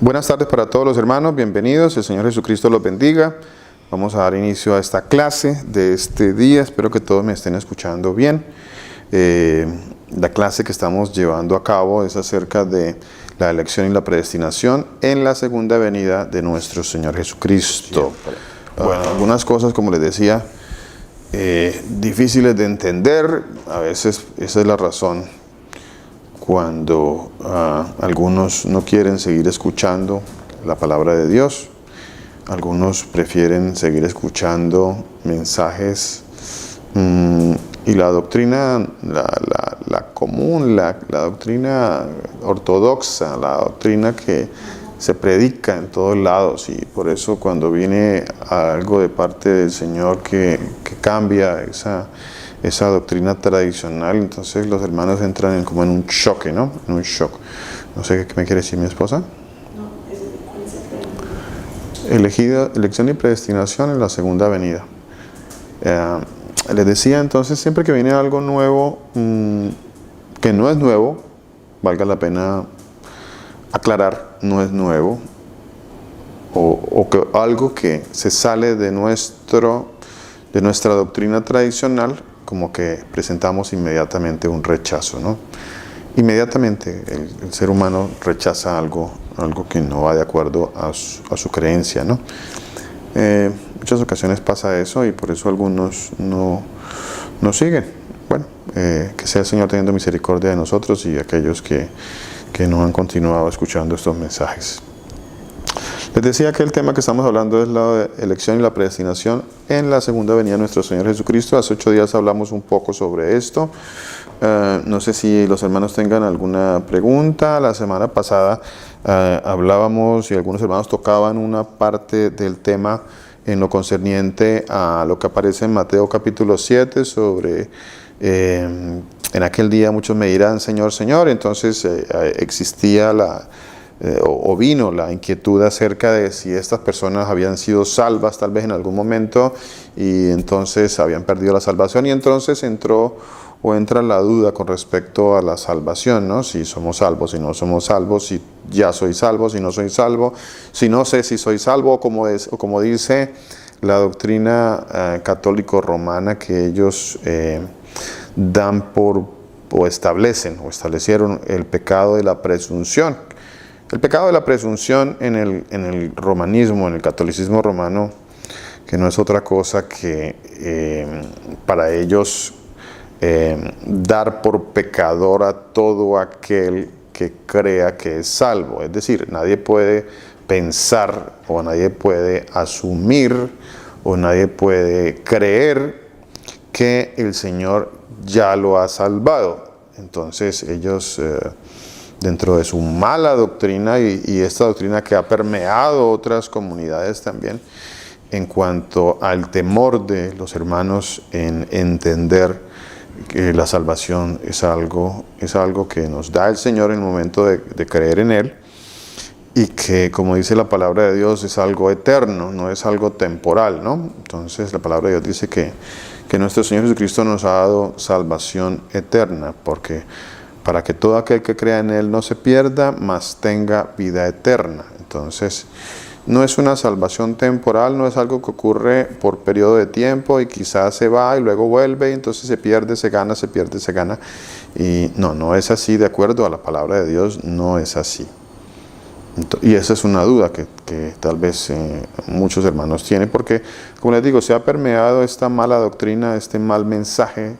Buenas tardes para todos los hermanos, bienvenidos, el Señor Jesucristo los bendiga. Vamos a dar inicio a esta clase de este día, espero que todos me estén escuchando bien. La clase que estamos llevando a cabo es acerca de la elección y la predestinación en la segunda venida de nuestro Señor Jesucristo. Algunas cosas, como les decía, difíciles de entender, a veces esa es la razón cuando algunos no quieren seguir escuchando la palabra de Dios. Algunos prefieren seguir escuchando mensajes y la doctrina, la común, la doctrina ortodoxa, la doctrina que se predica en todos lados, y por eso cuando viene algo de parte del Señor que cambia esa doctrina tradicional, entonces los hermanos entran como en un choque, ¿no? En un shock. No sé qué me quiere decir mi esposa. Elección y predestinación en la segunda venida. Les decía entonces, siempre que viene algo nuevo, que no es nuevo, valga la pena aclarar, no es nuevo, o que algo que se sale de nuestra doctrina tradicional, como que presentamos inmediatamente un rechazo, ¿no? Inmediatamente el ser humano rechaza algo que no va de acuerdo a su creencia, ¿no? Muchas ocasiones pasa eso y por eso algunos no siguen. Bueno, que sea el Señor teniendo misericordia de nosotros y de aquellos que no han continuado escuchando estos mensajes. Les decía que el tema que estamos hablando es la elección y la predestinación en la segunda venida de nuestro Señor Jesucristo. Hace 8 días hablamos un poco sobre esto. No sé si los hermanos tengan alguna pregunta. La semana pasada hablábamos y algunos hermanos tocaban una parte del tema en lo concerniente a lo que aparece en Mateo capítulo 7 sobre en aquel día muchos me dirán Señor, Señor. Entonces existía o vino la inquietud acerca de si estas personas habían sido salvas tal vez en algún momento y entonces habían perdido la salvación, y entonces entra la duda con respecto a la salvación, ¿no? Si somos salvos, si no somos salvos, si ya soy salvo, si no soy salvo, si no sé si soy salvo, o como dice la doctrina católico-romana, que ellos dan o establecieron el pecado de la presunción. El pecado de la presunción en el romanismo, en el catolicismo romano, que no es otra cosa que para ellos dar por pecador a todo aquel que crea que es salvo. Es decir, nadie puede pensar o nadie puede asumir o nadie puede creer que el Señor ya lo ha salvado. Entonces ellos, dentro de su mala doctrina y esta doctrina que ha permeado otras comunidades también, en cuanto al temor de los hermanos en entender que la salvación es algo que nos da el Señor en el momento de creer en Él, y que, como dice la palabra de Dios, es algo eterno, no es algo temporal, ¿no? Entonces la palabra de Dios dice que nuestro Señor Jesucristo nos ha dado salvación eterna, porque para que todo aquel que crea en Él no se pierda, mas tenga vida eterna. Entonces, no es una salvación temporal, no es algo que ocurre por periodo de tiempo y quizás se va y luego vuelve, y entonces se pierde, se gana, se pierde, se gana. Y no es así, de acuerdo a la palabra de Dios, no es así. Y esa es una duda que tal vez muchos hermanos tienen, porque, como les digo, se ha permeado esta mala doctrina, este mal mensaje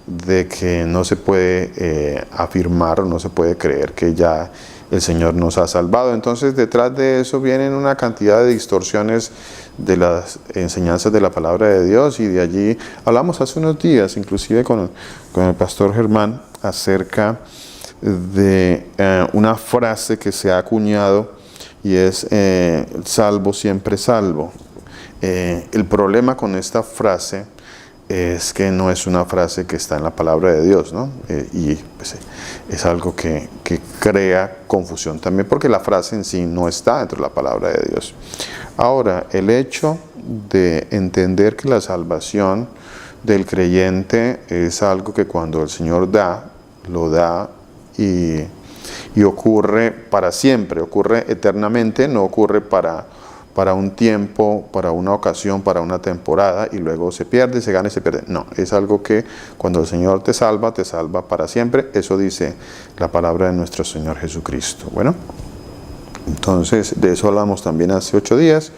de que no se puede afirmar o no se puede creer que ya el Señor nos ha salvado. Entonces, detrás de eso vienen una cantidad de distorsiones de las enseñanzas de la palabra de Dios, y de allí hablamos hace unos días, inclusive con el pastor Germán, acerca de una frase que se ha acuñado, y es salvo siempre salvo. El problema con esta frase es que no es una frase que está en la palabra de Dios, ¿no? Y pues, es algo que crea confusión también, porque la frase en sí no está dentro de la palabra de Dios. Ahora, el hecho de entender que la salvación del creyente es algo que cuando el Señor lo da y y ocurre para siempre, ocurre eternamente, no ocurre para un tiempo, para una ocasión, para una temporada y luego se pierde, se gana y se pierde. No, es algo que cuando el Señor te salva para siempre. Eso dice la palabra de nuestro Señor Jesucristo. Bueno, entonces de eso hablamos también hace 8 días.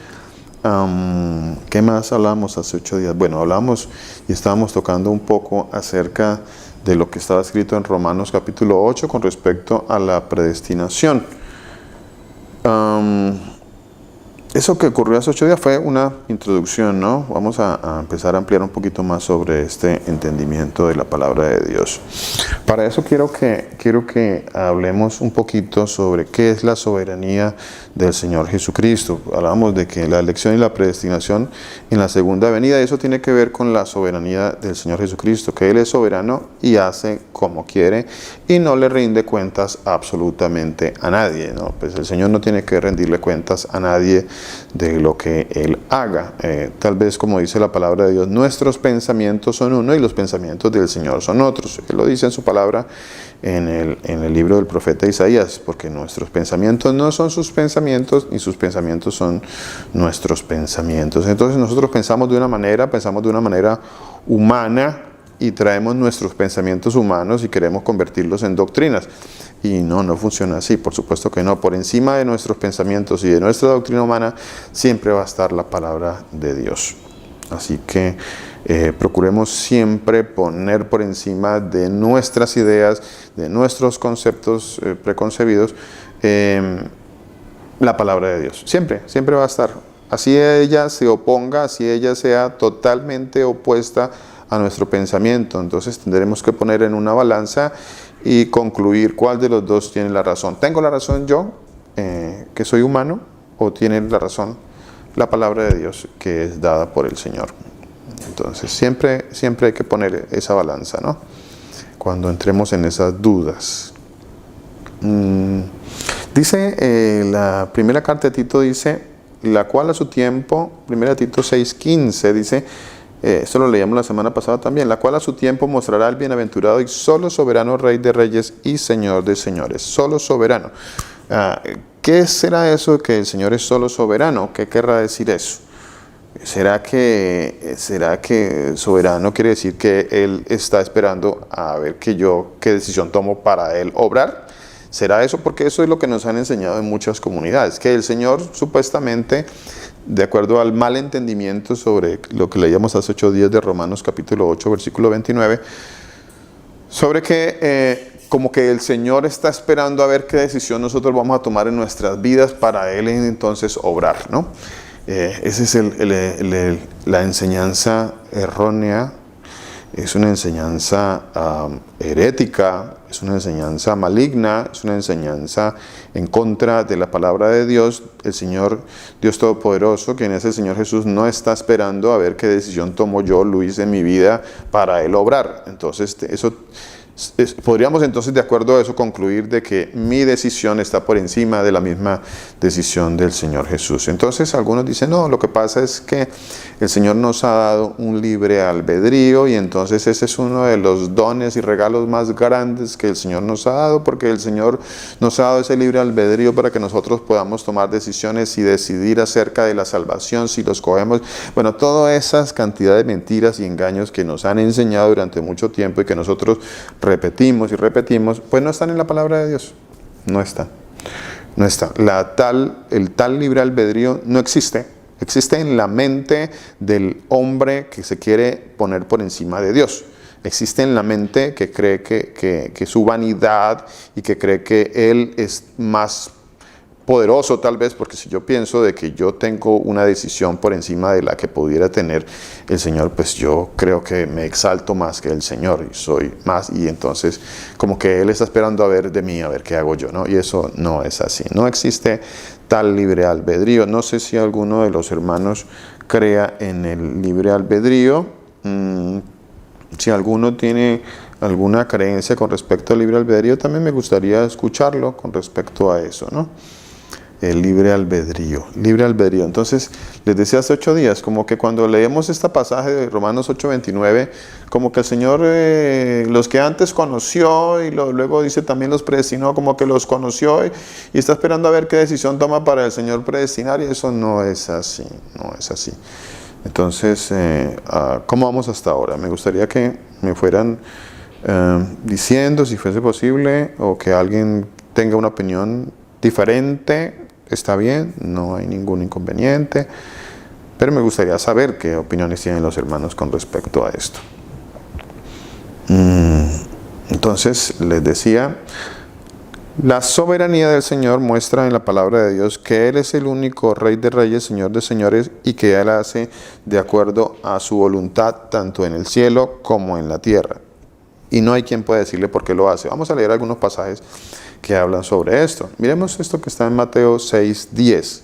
¿Qué más hablamos hace 8 días? Bueno, hablamos y estábamos tocando un poco acerca de lo que estaba escrito en Romanos capítulo 8 con respecto a la predestinación. Eso que ocurrió hace 8 días fue una introducción, ¿no? Vamos a empezar a ampliar un poquito más sobre este entendimiento de la palabra de Dios. Para eso quiero que hablemos un poquito sobre qué es la soberanía del Señor Jesucristo. Hablamos de que la elección y la predestinación en la segunda venida, eso tiene que ver con la soberanía del Señor Jesucristo, que Él es soberano y hace como quiere y no le rinde cuentas absolutamente a nadie, ¿no? Pues el Señor no tiene que rendirle cuentas a nadie de lo que Él haga. Tal vez, como dice la palabra de Dios, nuestros pensamientos son uno y los pensamientos del Señor son otros. Él lo dice en su palabra en el libro del profeta Isaías, porque nuestros pensamientos no son sus pensamientos y sus pensamientos son nuestros pensamientos. Entonces nosotros pensamos de una manera humana y traemos nuestros pensamientos humanos y queremos convertirlos en doctrinas. Y no funciona así, por supuesto que no. Por encima de nuestros pensamientos y de nuestra doctrina humana siempre va a estar la palabra de Dios. Así que procuremos siempre poner por encima de nuestras ideas, de nuestros conceptos preconcebidos, la palabra de Dios. Siempre va a estar. Así ella se oponga, así ella sea totalmente opuesta a nuestro pensamiento. Entonces tendremos que poner en una balanza y concluir cuál de los dos tiene la razón. ¿Tengo la razón yo, que soy humano, o tiene la razón la palabra de Dios, que es dada por el Señor? Entonces siempre hay que poner esa balanza, ¿no? Cuando entremos en esas dudas. Dice la primera carta de Tito, dice, la cual a su tiempo, primera Tito 6:15, dice, esto lo leíamos la semana pasada también, la cual a su tiempo mostrará al bienaventurado y solo soberano Rey de Reyes y Señor de Señores. Solo soberano. ¿Qué será eso que el Señor es solo soberano? ¿Qué querrá decir eso? ¿Será que soberano quiere decir que Él está esperando a ver qué decisión tomo para Él obrar? ¿Será eso? Porque eso es lo que nos han enseñado en muchas comunidades, que el Señor supuestamente, de acuerdo al mal entendimiento sobre lo que leíamos hace 8 días de Romanos capítulo 8, versículo 29, sobre que como que el Señor está esperando a ver qué decisión nosotros vamos a tomar en nuestras vidas para Él entonces obrar, ¿no? Esa es la enseñanza errónea, es una enseñanza herética, es una enseñanza maligna, es una enseñanza en contra de la palabra de Dios. El Señor, Dios Todopoderoso, quien es el Señor Jesús, no está esperando a ver qué decisión tomo yo, Luis, en mi vida para Él obrar. Entonces, podríamos entonces, de acuerdo a eso, concluir de que mi decisión está por encima de la misma decisión del Señor Jesús. Entonces algunos dicen, no, lo que pasa es que el Señor nos ha dado un libre albedrío y entonces ese es uno de los dones y regalos más grandes que el Señor nos ha dado, porque el Señor nos ha dado ese libre albedrío para que nosotros podamos tomar decisiones y decidir acerca de la salvación si los cogemos. Bueno, todas esas cantidades de mentiras y engaños que nos han enseñado durante mucho tiempo y que nosotros repetimos y repetimos, pues no están en la palabra de Dios. No está. El tal libre albedrío no existe. Existe en la mente del hombre que se quiere poner por encima de Dios. Existe en la mente que cree que su vanidad y que cree que él es más poderoso, tal vez, porque si yo pienso de que yo tengo una decisión por encima de la que pudiera tener el Señor, pues yo creo que me exalto más que el Señor y soy más, y entonces como que Él está esperando a ver de mí, a ver qué hago yo, ¿no? Y eso no es así. No existe tal libre albedrío. No sé si alguno de los hermanos crea en el libre albedrío. Si alguno tiene alguna creencia con respecto al libre albedrío, también me gustaría escucharlo con respecto a eso, ¿no? el libre albedrío, libre albedrío. Entonces, les decía hace 8 días, como que cuando leemos este pasaje de Romanos 8:29, como que el Señor, los que antes conoció, y luego dice también los predestinó, como que los conoció y está esperando a ver qué decisión toma para el Señor predestinar, y eso no es así, no es así. Entonces, ¿cómo vamos hasta ahora? Me gustaría que me fueran diciendo, si fuese posible, o que alguien tenga una opinión diferente. Está bien, no hay ningún inconveniente, pero me gustaría saber qué opiniones tienen los hermanos con respecto a esto. Entonces, les decía, la soberanía del Señor muestra en la palabra de Dios que Él es el único Rey de Reyes, Señor de Señores, y que Él hace de acuerdo a su voluntad, tanto en el cielo como en la tierra. Y no hay quien pueda decirle por qué lo hace. Vamos a leer algunos pasajes que hablan sobre esto. Miremos esto que está en Mateo 6:10.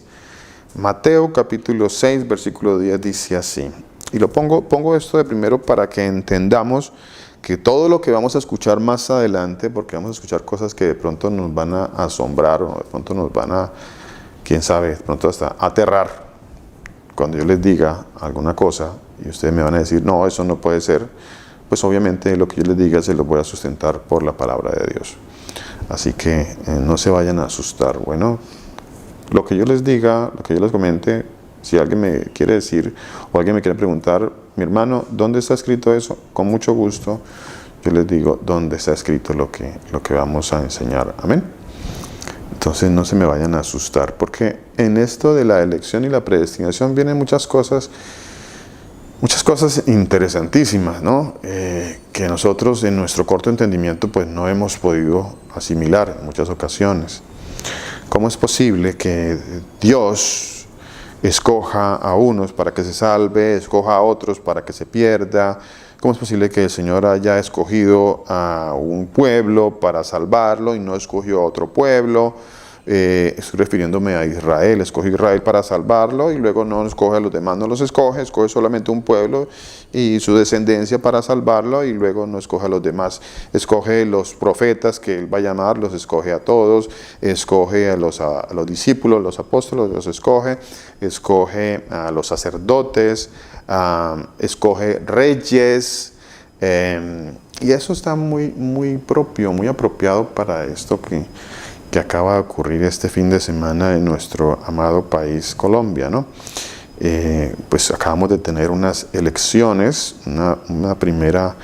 Mateo capítulo 6, versículo 10 dice así. Y pongo esto de primero para que entendamos que todo lo que vamos a escuchar más adelante, porque vamos a escuchar cosas que de pronto nos van a asombrar, o de pronto nos van a, quién sabe, de pronto hasta aterrar. Cuando yo les diga alguna cosa y ustedes me van a decir, no, eso no puede ser, pues obviamente lo que yo les diga se lo voy a sustentar por la palabra de Dios. Así que no se vayan a asustar. Bueno, lo que yo les diga, lo que yo les comente, si alguien me quiere decir o alguien me quiere preguntar, mi hermano, ¿dónde está escrito eso? Con mucho gusto yo les digo dónde está escrito lo que vamos a enseñar. Amén. Entonces no se me vayan a asustar, porque en esto de la elección y la predestinación vienen muchas cosas interesantísimas, ¿no? Que nosotros en nuestro corto entendimiento pues no hemos podido asimilar en muchas ocasiones. ¿Cómo es posible que Dios escoja a unos para que se salve, escoja a otros para que se pierda? ¿Cómo es posible que el Señor haya escogido a un pueblo para salvarlo y no escogió a otro pueblo? Estoy refiriéndome a Israel. Escoge a Israel para salvarlo y luego no escoge a los demás, no los escoge solamente un pueblo y su descendencia para salvarlo, y luego no escoge a los demás. Escoge los profetas que Él va a llamar, los escoge a todos, escoge a los discípulos, los apóstoles, los escoge a los sacerdotes, escoge reyes, y eso está muy propio, muy apropiado para esto que acaba de ocurrir este fin de semana en nuestro amado país Colombia, ¿no? Pues acabamos de tener unas elecciones, una primera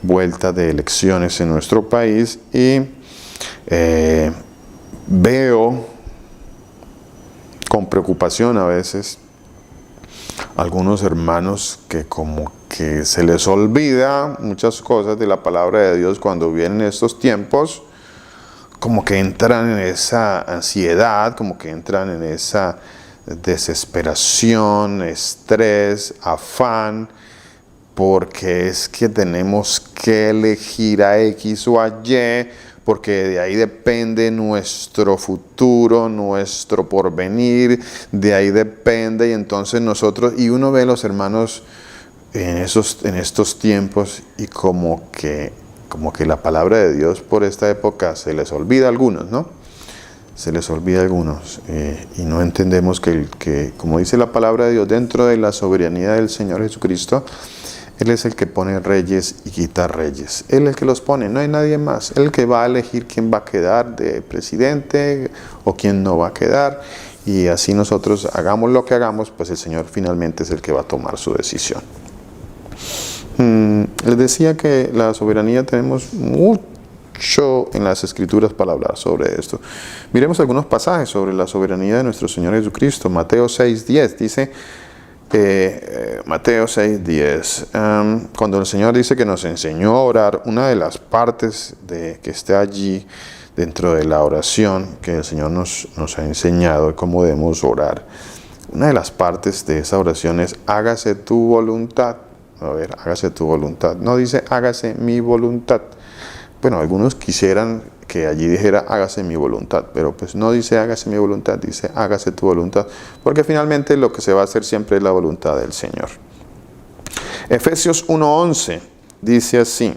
vuelta de elecciones en nuestro país, y veo con preocupación a veces algunos hermanos que como que se les olvida muchas cosas de la palabra de Dios cuando vienen estos tiempos, como que entran en esa ansiedad, como que entran en esa desesperación, estrés, afán, porque es que tenemos que elegir a X o a Y, porque de ahí depende nuestro futuro, nuestro porvenir, de ahí depende, y entonces nosotros, y uno ve a los hermanos en estos tiempos, y como que la palabra de Dios por esta época se les olvida a algunos, ¿no? Se les olvida a algunos, y no entendemos que, como dice la palabra de Dios, dentro de la soberanía del Señor Jesucristo, Él es el que pone reyes y quita reyes. Él es el que los pone, no hay nadie más. Él el que va a elegir quién va a quedar de presidente o quién no va a quedar. Y así nosotros hagamos lo que hagamos, pues el Señor finalmente es el que va a tomar su decisión. Les decía que la soberanía, tenemos mucho en las Escrituras para hablar sobre esto. Miremos algunos pasajes sobre la soberanía de nuestro Señor Jesucristo. Mateo 6:10 dice, Mateo 6:10, cuando el Señor dice que nos enseñó a orar, una de las partes que esté allí dentro de la oración que el Señor nos ha enseñado de cómo debemos orar, una de las partes de esa oración es: hágase tu voluntad. A ver, hágase tu voluntad. No dice hágase mi voluntad. Bueno, algunos quisieran que allí dijera hágase mi voluntad, pero pues no dice hágase mi voluntad, dice hágase tu voluntad, porque finalmente lo que se va a hacer siempre es la voluntad del Señor. Efesios 1:11 dice así: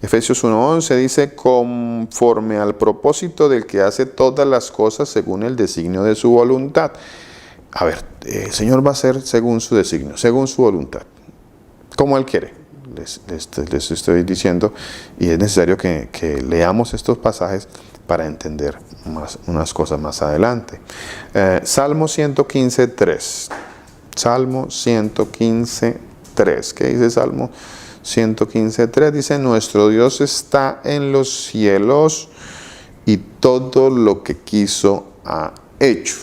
Efesios 1:11 dice, conforme al propósito del que hace todas las cosas según el designio de su voluntad. A ver, el Señor va a hacer según su designio, según su voluntad, como Él quiere. Les estoy diciendo, y es necesario que leamos estos pasajes para entender unas cosas más adelante. Salmo 115:3. Salmo 115:3. ¿Qué dice Salmo 115:3? Dice, nuestro Dios está en los cielos y todo lo que quiso ha hecho.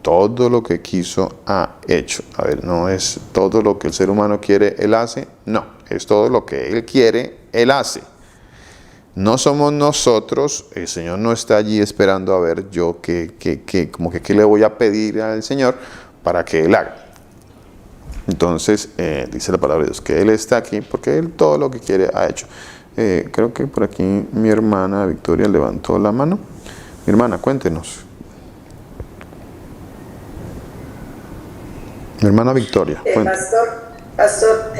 Todo lo que quiso ha hecho. A ver, no es todo lo que el ser humano quiere, Él hace. No, es todo lo que Él quiere, Él hace. No somos nosotros, el Señor no está allí esperando a ver yo qué le voy a pedir al Señor para que Él haga. Entonces, dice la palabra de Dios, que Él está aquí porque Él todo lo que quiere ha hecho. Creo que por aquí mi hermana Victoria levantó la mano. Mi hermana, cuéntenos. Mi hermana Victoria. Pastor,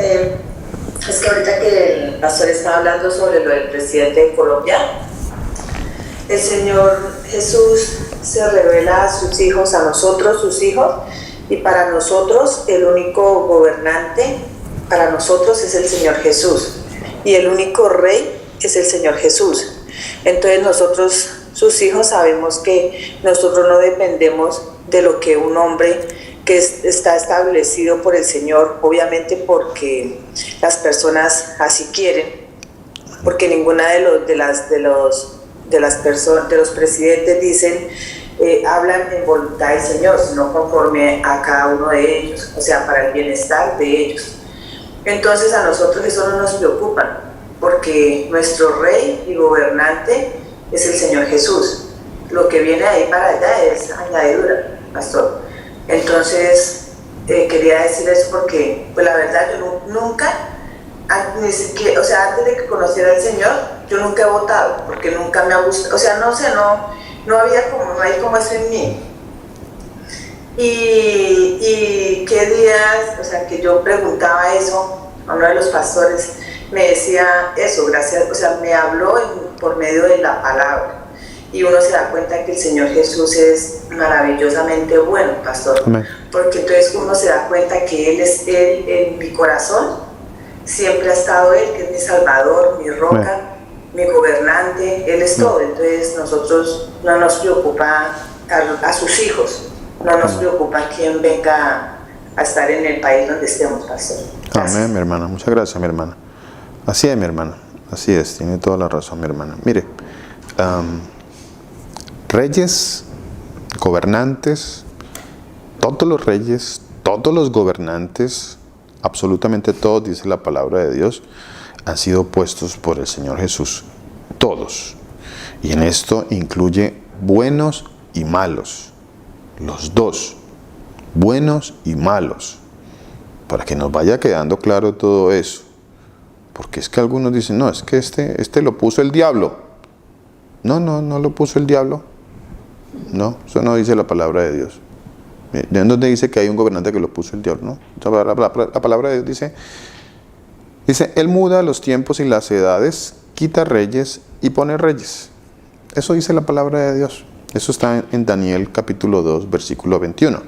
es que ahorita que el pastor estaba hablando sobre lo del presidente de Colombia, el Señor Jesús se revela a sus hijos, a nosotros sus hijos, y para nosotros el único gobernante, para nosotros es el Señor Jesús, y el único rey es el Señor Jesús. Entonces nosotros, sus hijos, sabemos que nosotros no dependemos de lo que un hombre que está establecido por el Señor, obviamente porque las personas así quieren, porque ninguna de los presidentes dicen hablan en voluntad del Señor, sino conforme a cada uno de ellos, o sea, para el bienestar de ellos. Entonces a nosotros eso no nos preocupa, porque nuestro rey y gobernante es el Señor Jesús. Lo que viene ahí para allá es añadidura, pastor. Entonces, quería decir eso porque, pues la verdad, yo nunca, ni siquiera, o sea, antes de que conociera al Señor, yo nunca he votado, porque nunca me ha gustado, o sea, no sé, no hay como eso en mí. Y qué días, o sea, que yo preguntaba eso a uno de los pastores, me decía eso, gracias, o sea, me habló por medio de la palabra. Y uno se da cuenta que el Señor Jesús es maravillosamente bueno, pastor. Amén. Porque entonces uno se da cuenta que Él es Él en mi corazón, siempre ha estado Él, que es mi Salvador, mi roca, Amén, mi gobernante, Él es todo. Entonces nosotros no nos preocupa a sus hijos, no nos preocupa quién venga a estar en el país donde estemos, pastor. Gracias. amén, mi hermana. Muchas gracias, mi hermana. Así es, mi hermana. Así es, tiene toda la razón, mi hermana. Mire, reyes, gobernantes, todos los reyes, todos los gobernantes, absolutamente todos, dice la palabra de Dios, han sido puestos por el Señor Jesús. Todos. Y en esto incluye buenos y malos. Los dos. Buenos y malos. Para que nos vaya quedando claro todo eso. Porque es que algunos dicen, no, es que este lo puso el diablo. No lo puso el diablo. No, eso no dice la palabra de Dios. ¿De dónde dice que hay un gobernante que lo puso el diablo? ¿No? La palabra de Dios dice, Él muda los tiempos y las edades, quita reyes y pone reyes. Eso dice la palabra de Dios. Eso está en Daniel capítulo 2, versículo 21.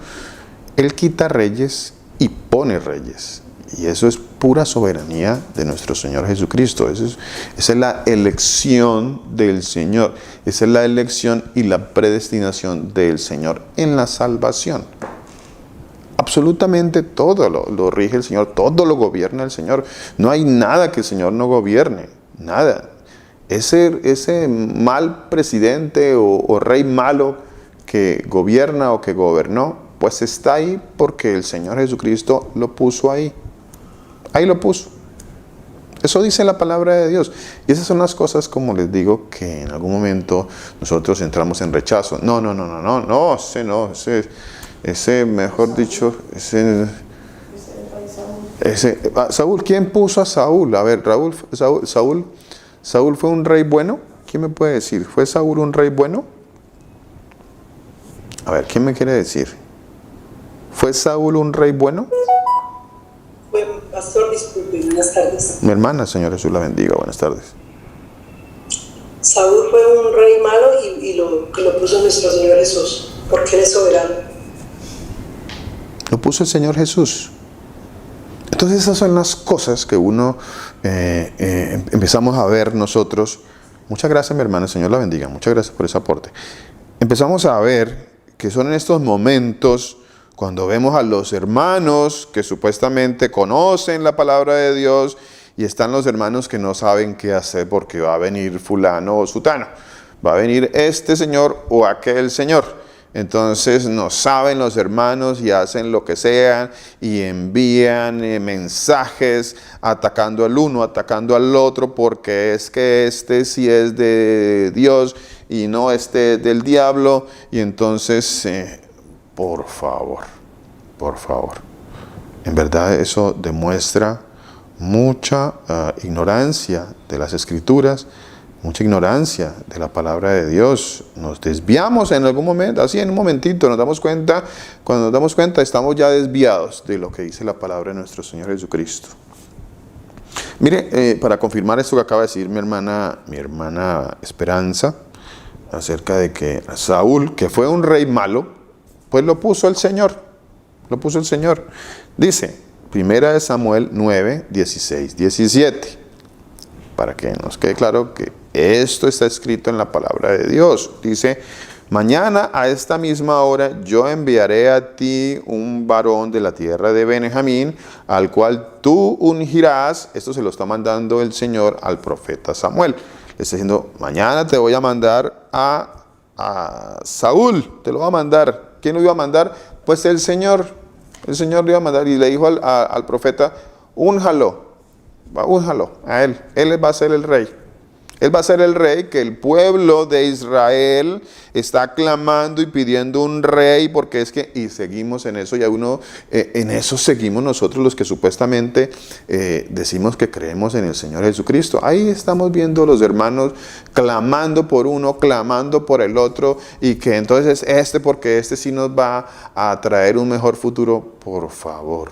Él quita reyes y pone reyes. Y eso es pura soberanía de nuestro Señor Jesucristo. Esa es la elección del Señor. Esa es la elección y la predestinación del Señor en la salvación. Absolutamente todo lo rige el Señor, todo lo gobierna el Señor. No hay nada que el Señor no gobierne, nada. Ese mal presidente o rey malo que gobierna o que gobernó, pues está ahí porque el Señor Jesucristo lo puso ahí. Ahí lo puso. Eso dice la palabra de Dios. Y esas son las cosas, como les digo, que en algún momento nosotros entramos en rechazo. Ese mejor dicho, Saúl, ¿quién puso a Saúl? A ver, Saúl fue un rey bueno. ¿Quién me puede decir? ¿Fue Saúl un rey bueno? A ver, ¿quién me quiere decir? ¿Fue Saúl un rey bueno? Pastor, disculpe, buenas tardes. Mi hermana, Señor Jesús la bendiga. Buenas tardes. Saúl fue un rey malo y lo puso nuestro Señor Jesús, porque Él es soberano. Lo puso el Señor Jesús. Entonces esas son las cosas que uno empezamos a ver nosotros. Muchas gracias, mi hermana, el Señor la bendiga. Muchas gracias por ese aporte. Empezamos a ver que son en estos momentos cuando vemos a los hermanos que supuestamente conocen la palabra de Dios y están los hermanos que no saben qué hacer porque va a venir fulano o sutano. Va a venir este señor o aquel señor. Entonces no saben los hermanos y hacen lo que sean y envían mensajes atacando al uno, atacando al otro, porque es que este sí es de Dios y no este del diablo. Y entonces, por favor, en verdad eso demuestra mucha ignorancia de las Escrituras, mucha ignorancia de la palabra de Dios. Nos desviamos en algún momento, así en un momentito nos damos cuenta, cuando nos damos cuenta estamos ya desviados de lo que dice la palabra de nuestro Señor Jesucristo. Mire, para confirmar esto que acaba de decir mi hermana Esperanza, acerca de que Saúl, que fue un rey malo, pues lo puso el Señor, Dice, 1 Samuel 9, 16, 17, para que nos quede claro que esto está escrito en la palabra de Dios. Dice, mañana a esta misma hora yo enviaré a ti un varón de la tierra de Benjamín, al cual tú ungirás. Esto se lo está mandando el Señor al profeta Samuel. Le está diciendo, mañana te voy a mandar a Saúl, te lo va a mandar. ¿Quién lo iba a mandar? Pues el Señor lo iba a mandar y le dijo al profeta, únjalo a él va a ser el rey. Él va a ser el rey que el pueblo de Israel está clamando y pidiendo un rey, porque es que, y seguimos en eso, en eso seguimos nosotros los que supuestamente decimos que creemos en el Señor Jesucristo. Ahí estamos viendo los hermanos clamando por uno, clamando por el otro, y que entonces porque este sí nos va a traer un mejor futuro. Por favor,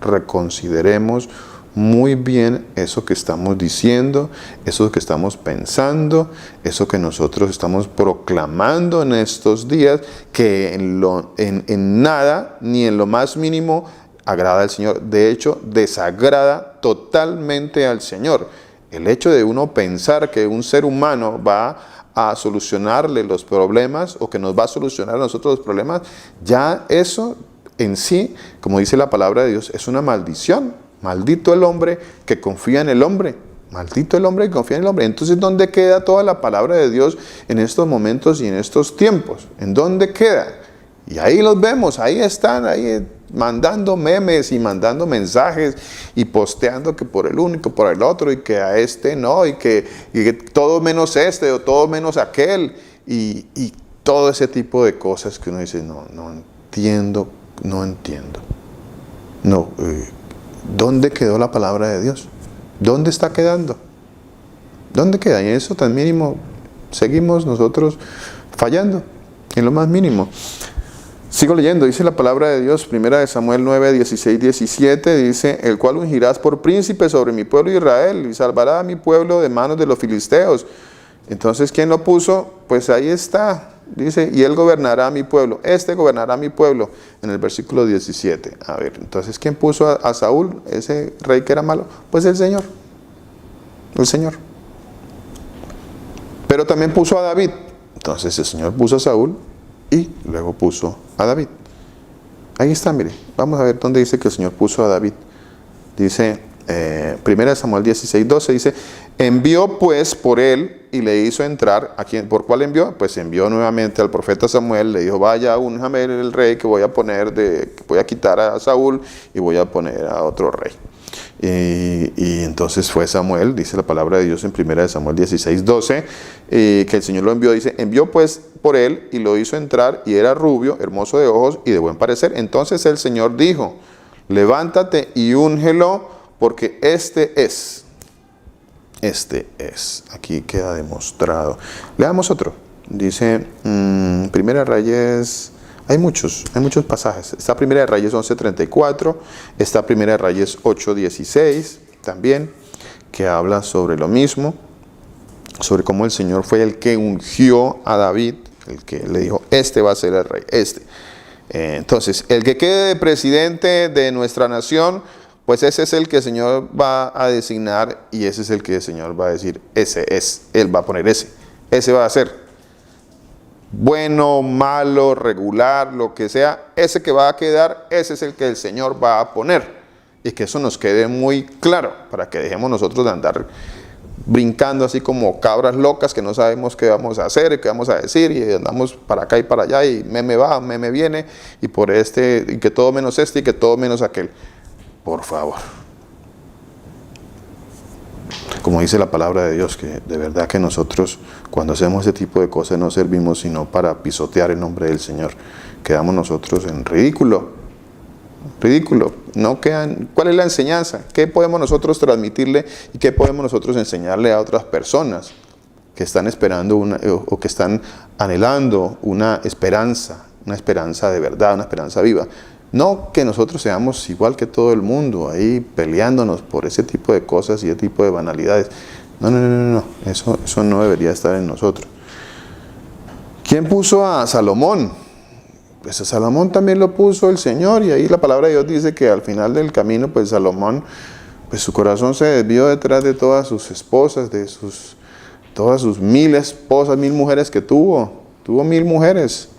reconsideremos muy bien eso que estamos diciendo, eso que estamos pensando, eso que nosotros estamos proclamando en estos días, que en nada, ni en lo más mínimo, agrada al Señor. De hecho, desagrada totalmente al Señor. El hecho de uno pensar que un ser humano va a solucionarle los problemas, o que nos va a solucionar a nosotros los problemas, ya eso en sí, como dice la palabra de Dios, es una maldición. Maldito el hombre que confía en el hombre. Maldito el hombre que confía en el hombre. Entonces, ¿dónde queda toda la palabra de Dios en estos momentos y en estos tiempos? ¿En dónde queda? Y ahí los vemos, ahí están, ahí mandando memes y mandando mensajes y posteando que por el uno y que por el otro, y que a este no, y que todo menos este o todo menos aquel, y todo ese tipo de cosas que uno dice, no entiendo. ¿Dónde quedó la palabra de Dios? ¿Dónde está quedando? ¿Dónde queda? Y eso tan mínimo seguimos nosotros fallando, en lo más mínimo. Sigo leyendo, dice la palabra de Dios, 1 Samuel 9, 16, 17, dice, el cual ungirás por príncipe sobre mi pueblo Israel, y salvará a mi pueblo de manos de los filisteos. Entonces, ¿quién lo puso? Pues ahí está. Dice, y él gobernará a mi pueblo. Gobernará a mi pueblo, en el versículo 17. A ver, entonces, ¿quién puso a Saúl, ese rey que era malo? Pues el Señor. El Señor. Pero también puso a David. Entonces, el Señor puso a Saúl y luego puso a David. Ahí está, mire. Vamos a ver dónde dice que el Señor puso a David. Dice, 1 Samuel 16, 12, dice, envió pues por él y le hizo entrar. ¿A quién? ¿Por cuál envió? Pues envió nuevamente al profeta Samuel, le dijo, vaya, únjame el rey que voy a quitar a Saúl y voy a poner a otro rey. Y entonces fue Samuel, dice la palabra de Dios en 1 Samuel 16, 12, que el Señor lo envió, dice, envió pues por él y lo hizo entrar, y era rubio, hermoso de ojos y de buen parecer. Entonces el Señor dijo, levántate y úngelo, porque este es. Aquí queda demostrado. Leamos otro. Dice, Primera Reyes, hay muchos pasajes. Está Primera de Reyes 11:34, está Primera de Reyes 8:16 también, que habla sobre lo mismo. sobre cómo el Señor fue el que ungió a David, el que le dijo, este va a ser el rey, este. Entonces, el que quede de presidente de nuestra nación, pues ese es el que el Señor va a designar y ese es el que el Señor va a decir, ese es, Él va a poner ese va a ser. Bueno, malo, regular, lo que sea, ese que va a quedar, ese es el que el Señor va a poner. Y que eso nos quede muy claro, para que dejemos nosotros de andar brincando así como cabras locas que no sabemos qué vamos a hacer y qué vamos a decir y andamos para acá y para allá y meme va, meme viene y por este, y que todo menos este y que todo menos aquel. Por favor. Como dice la palabra de Dios, que de verdad que nosotros cuando hacemos ese tipo de cosas no servimos sino para pisotear el nombre del Señor. Quedamos nosotros en ridículo. Ridículo. No quedan. ¿Cuál es la enseñanza? ¿Qué podemos nosotros transmitirle y qué podemos nosotros enseñarle a otras personas que están esperando o que están anhelando una esperanza de verdad, una esperanza viva? No que nosotros seamos igual que todo el mundo, ahí peleándonos por ese tipo de cosas y ese tipo de banalidades. No. Eso no debería estar en nosotros. ¿Quién puso a Salomón? Pues a Salomón también lo puso el Señor, y ahí la palabra de Dios dice que al final del camino, pues Salomón, pues su corazón se desvió detrás de todas sus esposas, todas sus 1000 esposas, 1000 mujeres que tuvo 1000 mujeres.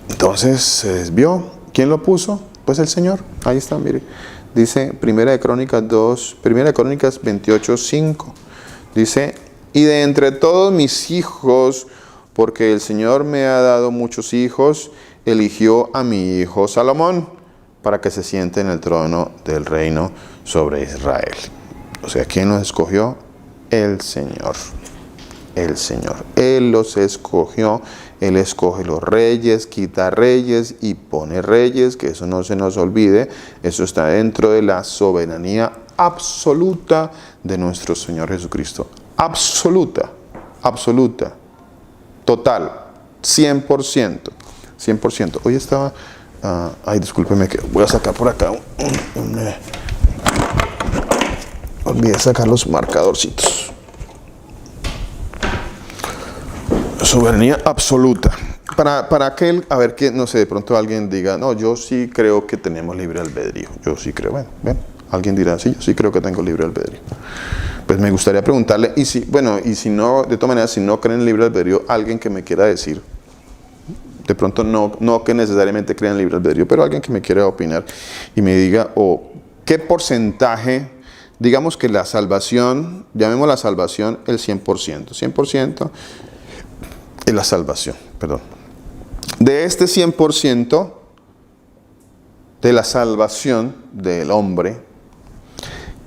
Entonces se desvió. ¿Quién lo puso? Pues el Señor. Ahí está, mire. Dice Primera de Crónicas 28:5. Dice, y de entre todos mis hijos, porque el Señor me ha dado muchos hijos, eligió a mi hijo Salomón para que se siente en el trono del reino sobre Israel. O sea, ¿quién los escogió? El Señor. El Señor. Él los escogió. Él escoge los reyes, quita reyes y pone reyes, que eso no se nos olvide. Eso está dentro de la soberanía absoluta de nuestro Señor Jesucristo. Absoluta, absoluta, total, 100%. 100%. Hoy estaba, ay, discúlpeme que voy a sacar por acá olvidé sacar los marcadorcitos. Soberanía absoluta. Para aquel, a ver, que no sé, de pronto alguien diga, no, yo sí creo que tenemos libre albedrío. Yo sí creo, bueno, alguien dirá, sí, yo sí creo que tengo libre albedrío. Pues me gustaría preguntarle, y si no, de todas maneras, si no creen en libre albedrío, alguien que me quiera decir, de pronto no que necesariamente crean en libre albedrío, pero alguien que me quiera opinar y me diga, qué porcentaje, digamos que la salvación, llamemos la salvación el 100% es la salvación, perdón. De este 100% de la salvación del hombre,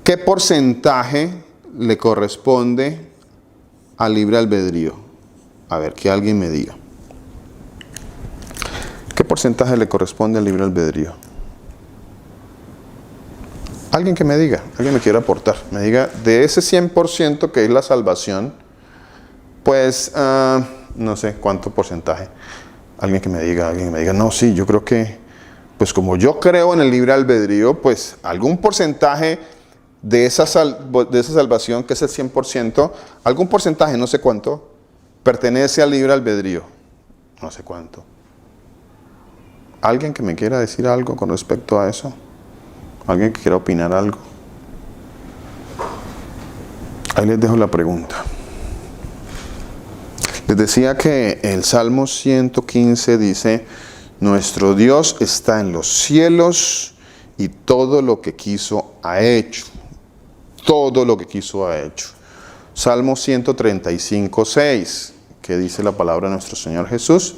¿qué porcentaje le corresponde al libre albedrío? A ver, que alguien me diga. ¿Qué porcentaje le corresponde al libre albedrío? Alguien que me diga, alguien me quiera aportar. Me diga, de ese 100% que es la salvación, pues, no sé cuánto porcentaje. Alguien que me diga, no, sí, yo creo que, pues como yo creo en el libre albedrío, pues algún porcentaje de esa salvación, que es el 100%, algún porcentaje, no sé cuánto, pertenece al libre albedrío. No sé cuánto. ¿Alguien que me quiera decir algo con respecto a eso? ¿Alguien que quiera opinar algo? Ahí les dejo la pregunta. Les decía que el Salmo 115 dice, nuestro Dios está en los cielos y todo lo que quiso ha hecho. Todo lo que quiso ha hecho. Salmo 135:6, que dice la palabra de nuestro Señor Jesús.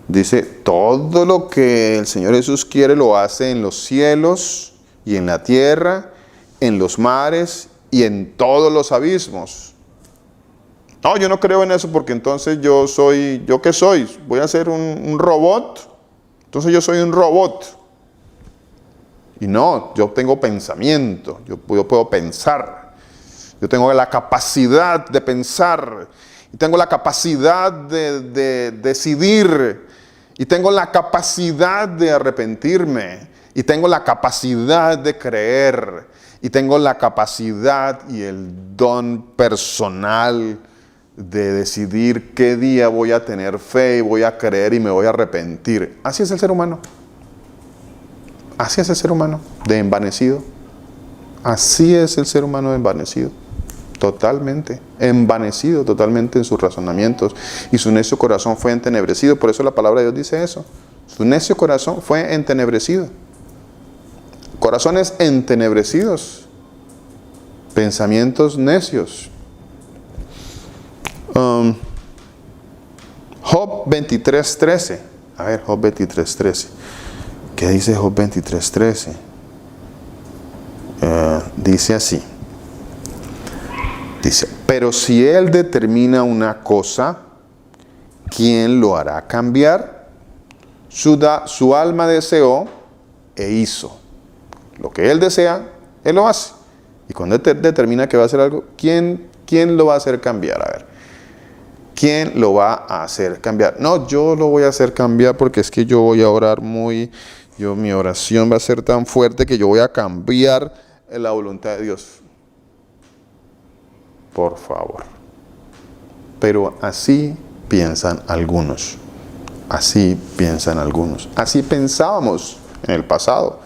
Dice, todo lo que el Señor Jesús quiere lo hace en los cielos y en la tierra, en los mares y en todos los abismos. No, yo no creo en eso porque entonces ¿yo qué soy? ¿Voy a ser un robot? Entonces yo soy un robot. Y no, yo tengo pensamiento, yo puedo pensar. Yo tengo la capacidad de pensar. Y tengo la capacidad de decidir. Y tengo la capacidad de arrepentirme. Y tengo la capacidad de creer. y tengo la capacidad y el don personal de decidir qué día voy a tener fe y voy a creer y me voy a arrepentir. Así es el ser humano. Así es el ser humano, de envanecido. Así es el ser humano de envanecido. Totalmente, envanecido totalmente en sus razonamientos. Y su necio corazón fue entenebrecido. Por eso la palabra de Dios dice eso. Su necio corazón fue entenebrecido. Corazones entenebrecidos. Pensamientos necios. Job 23:13. A ver, Job 23:13. ¿Qué dice Job 23:13? Dice así. Dice, pero si Él determina una cosa, ¿quién lo hará cambiar? Su alma deseó e hizo. Lo que Él desea, Él lo hace. Y cuando Él determina que va a hacer algo, ¿quién lo va a hacer cambiar? A ver. ¿Quién lo va a hacer cambiar? No, yo lo voy a hacer cambiar porque es que yo voy a orar mi oración va a ser tan fuerte que yo voy a cambiar la voluntad de Dios. Por favor. Pero así piensan algunos. Así piensan algunos. Así pensábamos en el pasado.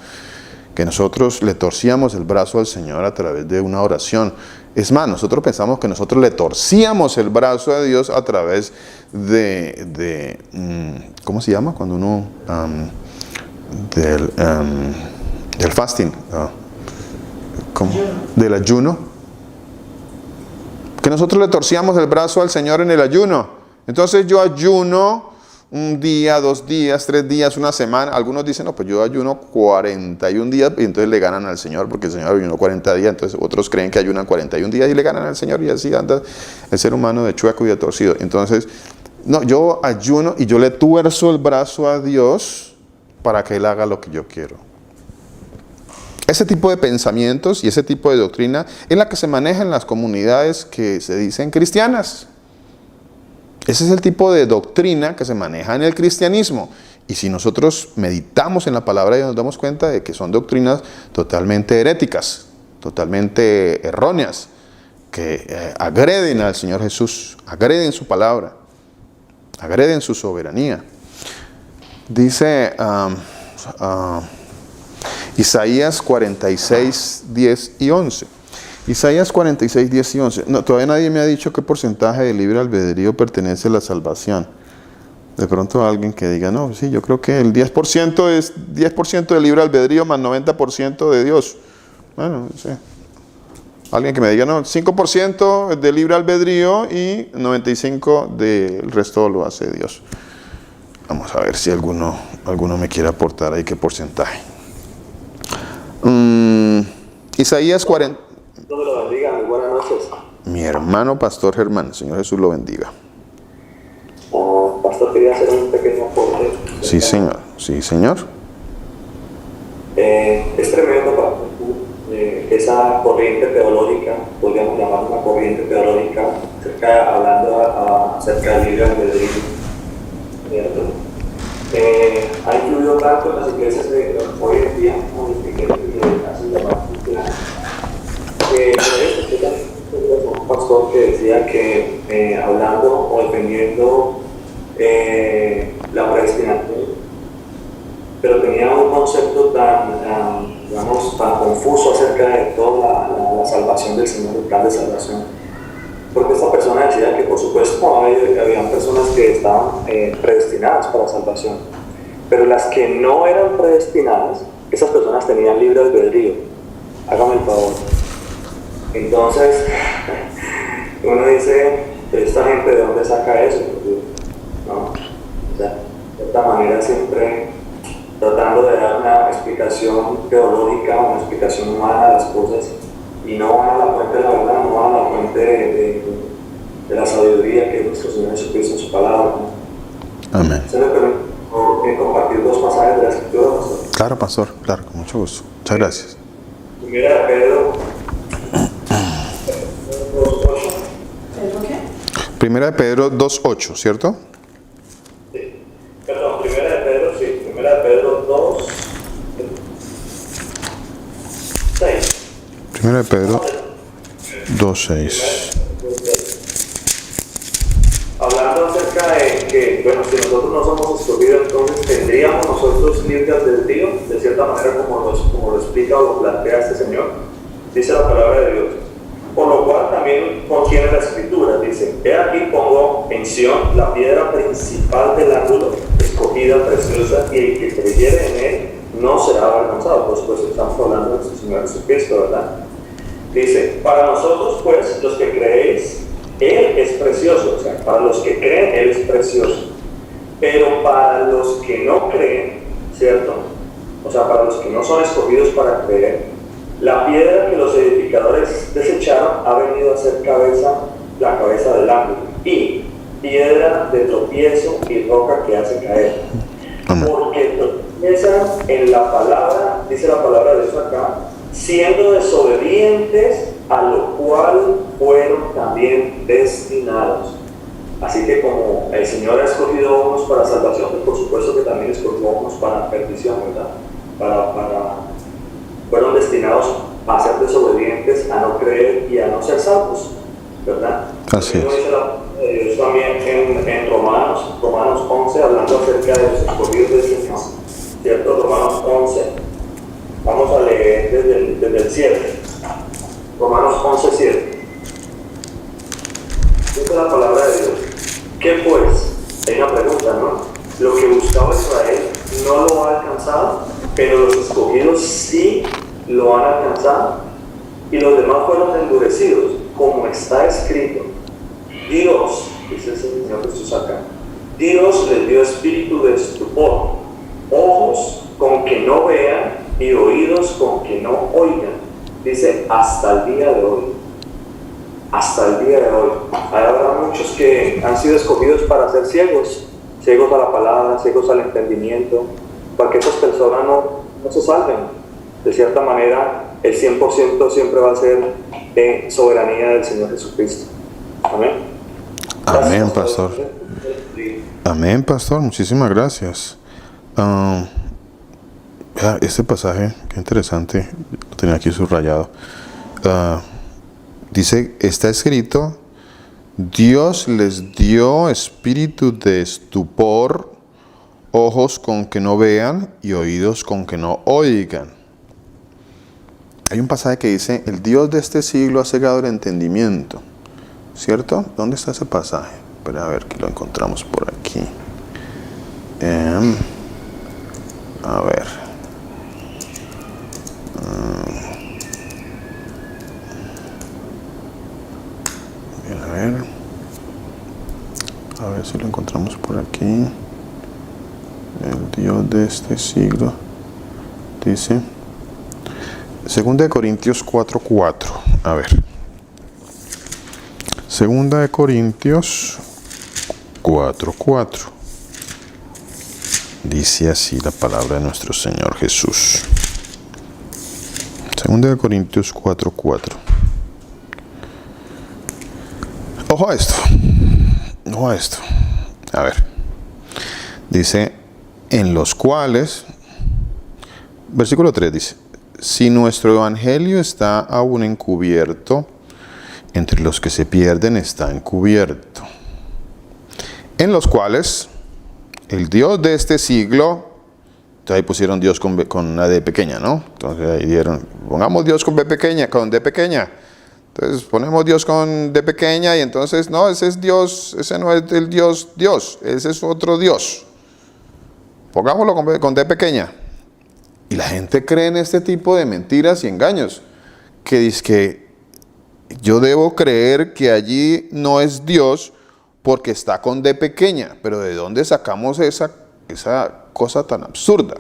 Que nosotros le torcíamos el brazo al Señor a través de una oración. Es más, nosotros pensamos que nosotros le torcíamos el brazo a Dios a través de ¿cómo se llama? Cuando uno del fasting, ¿cómo? Del ayuno. Que nosotros le torcíamos el brazo al Señor en el ayuno. Entonces yo ayuno un día, 2 días, 3 días, una semana. Algunos dicen, no, pues yo ayuno 41 días y entonces le ganan al Señor porque el Señor ayunó 40 días. Entonces otros creen que ayunan 41 días y le ganan al Señor y así anda el ser humano de chueco y de torcido. Entonces, no, yo ayuno y yo le tuerzo el brazo a Dios para que Él haga lo que yo quiero. Ese tipo de pensamientos y ese tipo de doctrina es la que se maneja en las comunidades que se dicen cristianas. Ese es el tipo de doctrina que se maneja en el cristianismo. Y si nosotros meditamos en la palabra y nos damos cuenta de que son doctrinas totalmente heréticas, totalmente erróneas, que agreden al Señor Jesús, agreden su palabra, agreden su soberanía. Dice Isaías 46, 10 y 11. Isaías 46, 10 y 11. No, todavía nadie me ha dicho qué porcentaje de libre albedrío pertenece a la salvación. De pronto alguien que diga, no, sí, yo creo que el 10% es 10% de libre albedrío más 90% de Dios. Bueno, no sé. Alguien que me diga, no, 5% de libre albedrío y 95% del resto lo hace Dios. Vamos a ver si alguno me quiere aportar ahí qué porcentaje. Isaías 40. Dios lo bendiga, muy buenas noches. Mi hermano Pastor Germán, Señor Jesús lo bendiga. Pastor, quería hacer un pequeño aporte. Sí, Señor. Sí, Señor. Es tremendo para esa corriente teológica, podríamos llamar una corriente teológica, hablando acerca del libre albedrío. Ha influido tanto en las iglesias de hoy en día, como las iglesias que hacen llamar cristianas. Un pastor que decía que hablando o defendiendo la predestinación, pero tenía un concepto tan confuso acerca de toda la salvación del Señor, el plan de salvación. Porque esta persona decía que por supuesto había personas que estaban predestinadas para la salvación, pero las que no eran predestinadas, esas personas tenían libre albedrío. Hágame el favor. Entonces, uno dice, ¿esta gente de dónde saca eso? ¿No? O sea, de esta manera siempre tratando de dar una explicación teológica, una explicación humana de las cosas, y no van a la fuente de la verdad, no van a la fuente de la sabiduría que es nuestro Señor Jesucristo en su palabra. Amén. ¿Se me permite compartir 2 pasajes de la Escritura, pastor? Claro, Pastor, claro, con mucho gusto. Muchas gracias. Primera de Pedro 2:8. Primera de Pedro 2:8, ¿cierto? Sí. Perdón, primera de Pedro 2:6. 1 Pedro 2:6. Hablando acerca de que, bueno, si nosotros no somos escogidos, entonces tendríamos nosotros libres del Dios, de cierta manera como lo explica o lo plantea este Señor, dice la palabra de Dios. Por lo cual también contiene la Escritura, dice, he aquí pongo en Sión la piedra principal del ángulo, escogida, preciosa, y el que creyere en él no será avergonzado. Por supuesto estamos hablando de nuestro Señor Jesucristo, ¿verdad? Dice, para nosotros pues, los que creéis, Él es precioso, o sea, para los que creen, Él es precioso. Pero para los que no creen, ¿cierto? O sea, para los que no son escogidos para creer, la piedra que los edificadores desecharon ha venido a ser la cabeza del ángulo, y piedra de tropiezo y roca que hace caer. Amén. Porque tropiezan en la palabra, dice la palabra de Dios acá, siendo desobedientes, a lo cual fueron también destinados. Así que como el Señor ha escogido a unos para salvación, pues por supuesto que también escogió a unos para perdición, ¿verdad? Fueron destinados a ser desobedientes, a no creer y a no ser salvos, ¿verdad? Así es. Dice Dios también en Romanos 11, hablando acerca de los escogidos del Señor, ¿cierto? Romanos 11, vamos a leer desde el 7. Romanos 11:7. Dice la palabra de Dios. ¿Qué pues? Hay una pregunta, ¿no? Lo que buscaba Israel no lo ha alcanzado, pero los escogidos sí lo han alcanzado. Y los demás fueron endurecidos, como está escrito. Dios, dice el Señor Jesús acá, Dios les dio espíritu de estupor, ojos con que no vean y oídos con que no oigan. Dice, hasta el día de hoy. Hasta el día de hoy. Habrá muchos que han sido escogidos para ser ciegos a la palabra, ciegos al entendimiento, para que esas personas no se salven. De cierta manera, el 100% siempre va a ser en soberanía del Señor Jesucristo. Amén. Amén, pastor. Amén, pastor. Muchísimas gracias. Este pasaje, qué interesante, lo tenía aquí subrayado. Dice, está escrito, Dios les dio espíritu de estupor, ojos con que no vean y oídos con que no oigan. Hay un pasaje que dice, el Dios de este siglo ha cegado el entendimiento, ¿cierto? ¿Dónde está ese pasaje? Espera a ver que lo encontramos por aquí. A ver. A ver si lo encontramos por aquí. El Dios de este siglo. Dice 2 Corintios 4:4. A ver. 2 Corintios 4:4. Dice así la palabra de nuestro Señor Jesús. 2 Corintios 4:4. Ojo a esto. Ojo a esto. A ver. Dice, en los cuales, versículo 3 dice, si nuestro evangelio está aún encubierto, entre los que se pierden está encubierto. En los cuales, el Dios de este siglo, entonces ahí pusieron Dios con una D pequeña, ¿no? Entonces ahí dieron, pongamos Dios con B pequeña, con D pequeña. Entonces ponemos Dios con D pequeña y entonces, no, ese es Dios, ese no es el Dios, ese es otro Dios. Pongámoslo con D pequeña. Y la gente cree en este tipo de mentiras y engaños. Que dice que yo debo creer que allí no es Dios porque está con D pequeña. Pero ¿de dónde sacamos esa cosa tan absurda?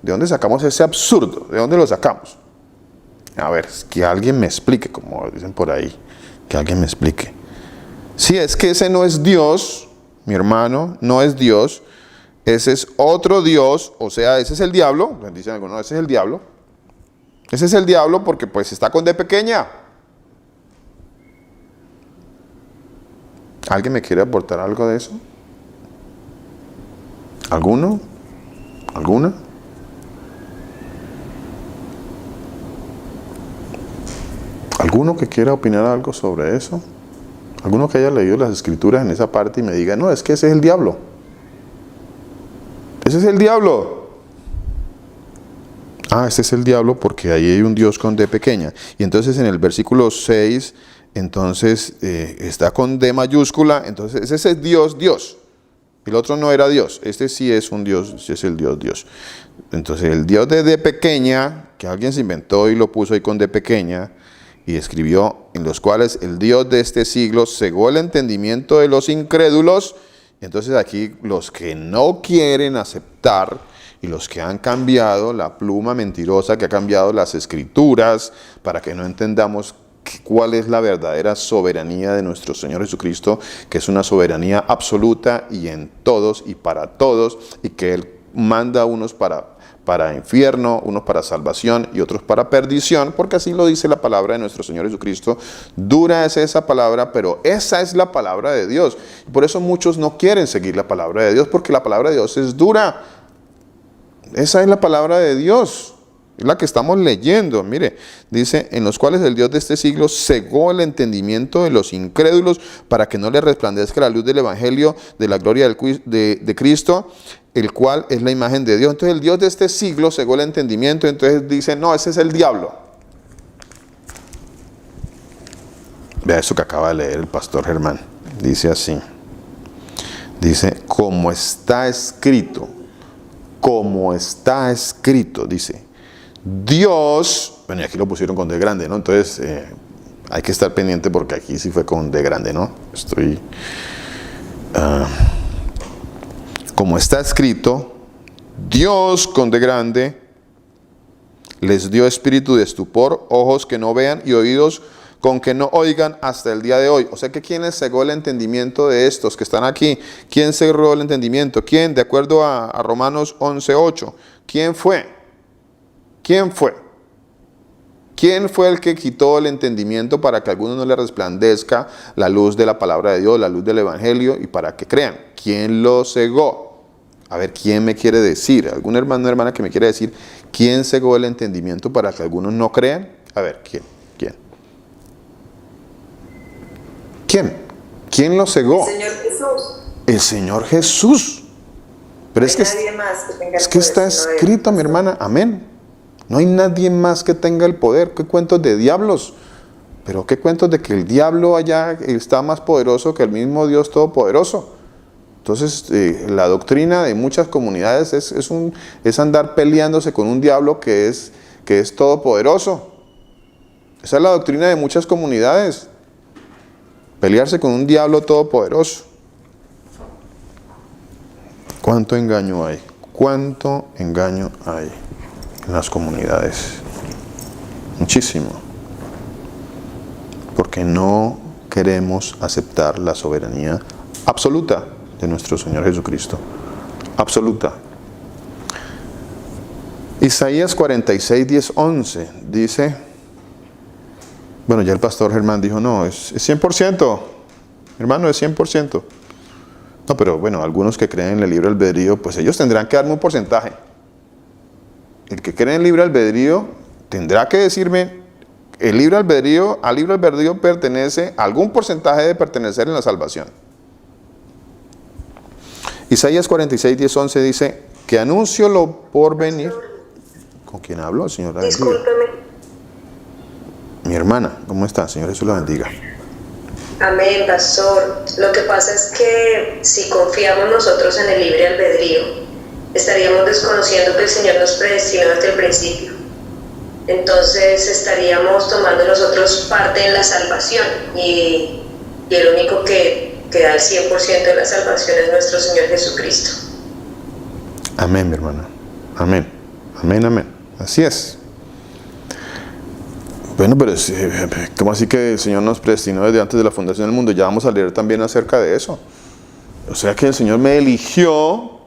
¿De dónde sacamos ese absurdo? ¿De dónde lo sacamos? A ver, que alguien me explique, como dicen por ahí, que alguien me explique. Si es que ese no es Dios, mi hermano, no es Dios, ese es otro Dios, o sea, ese es el diablo, dicen algunos, no, ese es el diablo. Ese es el diablo porque pues está con D pequeña. ¿Alguien me quiere aportar algo de eso? ¿Alguno? ¿Alguna? ¿Alguno que quiera opinar algo sobre eso? ¿Alguno que haya leído las escrituras en esa parte y me diga, no, es que ese es el diablo? Ese es el diablo. Ah, ese es el diablo porque ahí hay un Dios con D pequeña. Y entonces en el versículo 6, entonces está con D mayúscula, entonces ese es Dios, Dios. El otro no era Dios, este sí es un Dios, sí es el Dios, Dios. Entonces el Dios de D pequeña, que alguien se inventó y lo puso ahí con D pequeña, y escribió, en los cuales el Dios de este siglo cegó el entendimiento de los incrédulos. Entonces aquí los que no quieren aceptar y los que han cambiado la pluma mentirosa, que ha cambiado las escrituras para que no entendamos cuál es la verdadera soberanía de nuestro Señor Jesucristo, que es una soberanía absoluta y en todos y para todos, y que Él manda a unos para infierno, unos para salvación y otros para perdición, porque así lo dice la palabra de nuestro Señor Jesucristo. Dura es esa palabra, pero esa es la palabra de Dios. Por eso muchos no quieren seguir la palabra de Dios, porque la palabra de Dios es dura. Esa es la palabra de Dios, es la que estamos leyendo. Mire, dice, en los cuales el Dios de este siglo cegó el entendimiento de los incrédulos para que no les resplandezca la luz del evangelio de la gloria de Cristo, el cual es la imagen de Dios. Entonces el Dios de este siglo cegó el entendimiento, entonces dice, no, ese es el diablo. Vea eso que acaba de leer el pastor Germán. Dice así, dice, como está escrito, dice, Dios, bueno, y aquí lo pusieron con D grande, ¿no? Entonces hay que estar pendiente porque aquí sí fue con D grande, ¿no? Como está escrito, Dios con D grande les dio espíritu de estupor, ojos que no vean y oídos con que no oigan hasta el día de hoy. O sea que ¿quién les cegó el entendimiento de estos que están aquí? ¿Quién cegó el entendimiento? ¿Quién? De acuerdo a Romanos 11:8. ¿Quién fue? ¿Quién fue? ¿Quién fue el que quitó el entendimiento para que a algunos no le resplandezca la luz de la palabra de Dios, la luz del evangelio y para que crean? ¿Quién lo cegó? A ver, ¿quién me quiere decir? ¿Algún hermano o hermana que me quiere decir quién cegó el entendimiento para que algunos no crean? A ver, ¿quién? ¿Quién lo cegó? El Señor Jesús. El Señor Jesús. Pero es que está escrito, mi hermana, amén. No hay nadie más que tenga el poder. ¿Qué cuentos de diablos? Pero qué cuentos de que el diablo allá está más poderoso que el mismo Dios Todopoderoso. Entonces, la doctrina de muchas comunidades es andar peleándose con un diablo que es todopoderoso. Esa es la doctrina de muchas comunidades. Pelearse con un diablo todopoderoso. ¿Cuánto engaño hay? ¿Cuánto engaño hay en las comunidades? Muchísimo. Porque no queremos aceptar la soberanía absoluta de nuestro Señor Jesucristo. Absoluta. Isaías 46, 10, 11 dice, bueno, ya el pastor Germán dijo, no, es 100%, hermano, es 100%. No, pero bueno, algunos que creen en el libre albedrío, pues ellos tendrán que darme un porcentaje. El que cree en el libre albedrío tendrá que decirme, al libre albedrío pertenece algún porcentaje de pertenecer en la salvación. Isaías 46, 10, 11 dice, que anuncio lo por venir. ¿Con quién hablo, señora? Discúlpeme. Mi hermana, ¿cómo está? Señor Jesús la bendiga. Amén, pastor. Lo que pasa es que si confiamos nosotros en el libre albedrío, estaríamos desconociendo que el Señor nos predestinó desde el principio. Entonces estaríamos tomando nosotros parte en la salvación y el único que da el 100% de la salvación es nuestro Señor Jesucristo. Amén, mi hermana. Amén. Amén, amén. Así es. Bueno, pero ¿cómo así que el Señor nos predestinó desde antes de la fundación del mundo? Ya vamos a leer también acerca de eso. O sea que el Señor me eligió,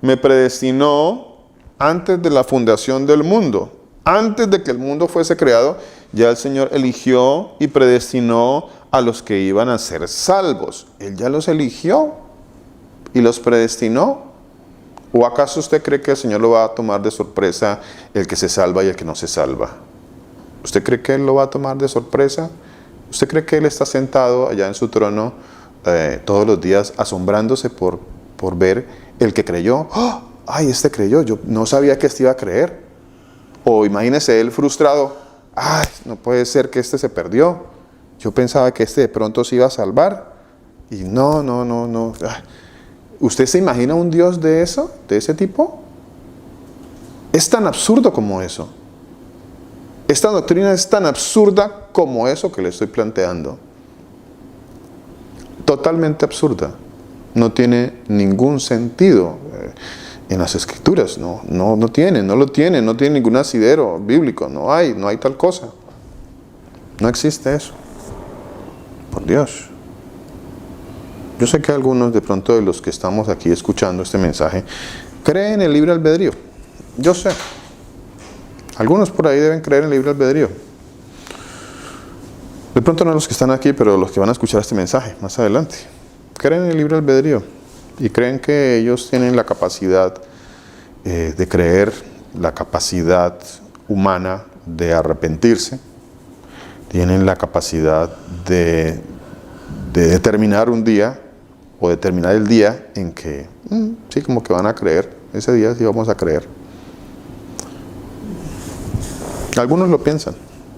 me predestinó antes de la fundación del mundo. Antes de que el mundo fuese creado, ya el Señor eligió y predestinó a los que iban a ser salvos. Él ya los eligió y los predestinó. ¿O acaso usted cree que el Señor lo va a tomar de sorpresa el que se salva y el que no se salva? ¿Usted cree que Él lo va a tomar de sorpresa? ¿Usted cree que Él está sentado allá en su trono todos los días asombrándose por ver el que creyó? ¡Oh! ¡Ay, este creyó! Yo no sabía que este iba a creer. O imagínese Él frustrado. ¡Ay, no puede ser que este se perdió! Yo pensaba que este de pronto se iba a salvar. Y no. Ay. ¿Usted se imagina un Dios de eso? ¿De ese tipo? Es tan absurdo como eso. Esta doctrina es tan absurda como eso que le estoy planteando. Totalmente absurda. No tiene ningún sentido en las Escrituras. No lo tiene ningún asidero bíblico. No hay tal cosa. No existe eso. Por Dios. Yo sé que algunos de pronto de los que estamos aquí escuchando este mensaje creen en el libre albedrío. Yo sé. Algunos por ahí deben creer en el libre albedrío. De pronto no los que están aquí, pero los que van a escuchar este mensaje más adelante. Creen en el libre albedrío y creen que ellos tienen la capacidad de creer, la capacidad humana de arrepentirse, tienen la capacidad de determinar un día o determinar el día en que sí, como que van a creer, ese día sí vamos a creer. Algunos lo piensan,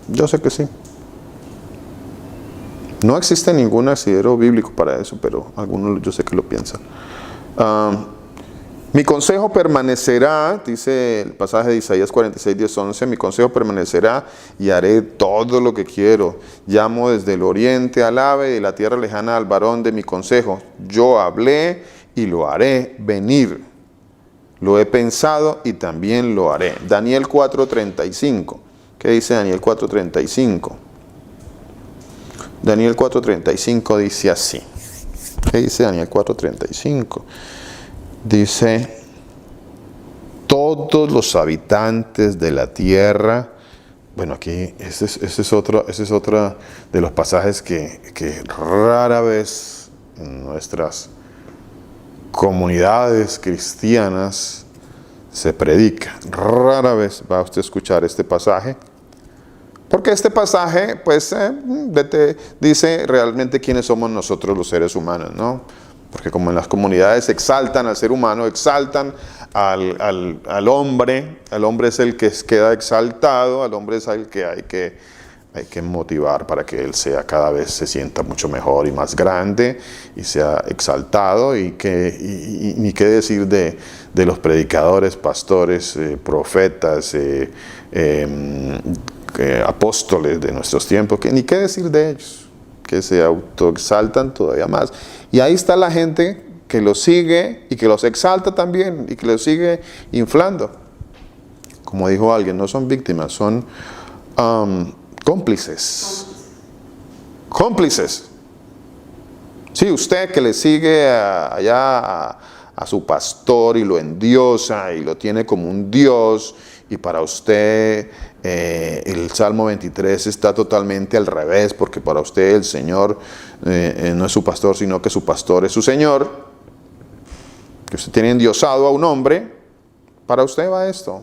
yo sé que sí. No existe ningún asidero bíblico para eso, pero algunos yo sé que lo piensan. Mi consejo permanecerá, dice el pasaje de Isaías 46, 10, 11, mi consejo permanecerá y haré todo lo que quiero. Llamo desde el oriente al ave y de la tierra lejana al varón de mi consejo. Yo hablé y lo haré venir. Lo he pensado y también lo haré. Daniel 4:35. ¿Qué dice Daniel 4:35? Daniel 4:35 dice así. ¿Qué dice Daniel 4:35? Dice, todos los habitantes de la tierra. Bueno, aquí ese es otro de los pasajes que rara vez en nuestras comunidades cristianas se predica. Rara vez va usted a escuchar este pasaje. Porque este pasaje, pues, dice realmente quiénes somos nosotros los seres humanos, ¿no? Porque como en las comunidades exaltan al ser humano, exaltan al hombre es el que queda exaltado, al hombre es el que hay que motivar para que él sea cada vez se sienta mucho mejor y más grande y sea exaltado. Y ni qué decir de los predicadores, pastores, profetas, apóstoles de nuestros tiempos, que ni qué decir de ellos, que se autoexaltan todavía más. Y ahí está la gente que los sigue y que los exalta también y que los sigue inflando. Como dijo alguien, no son víctimas, son cómplices. Cómplices. Sí, usted que le sigue allá a su pastor y lo endiosa y lo tiene como un Dios, y para usted el Salmo 23 está totalmente al revés, porque para usted el Señor no es su pastor, sino que su pastor es su Señor, que usted tiene endiosado a un hombre. Para usted va esto,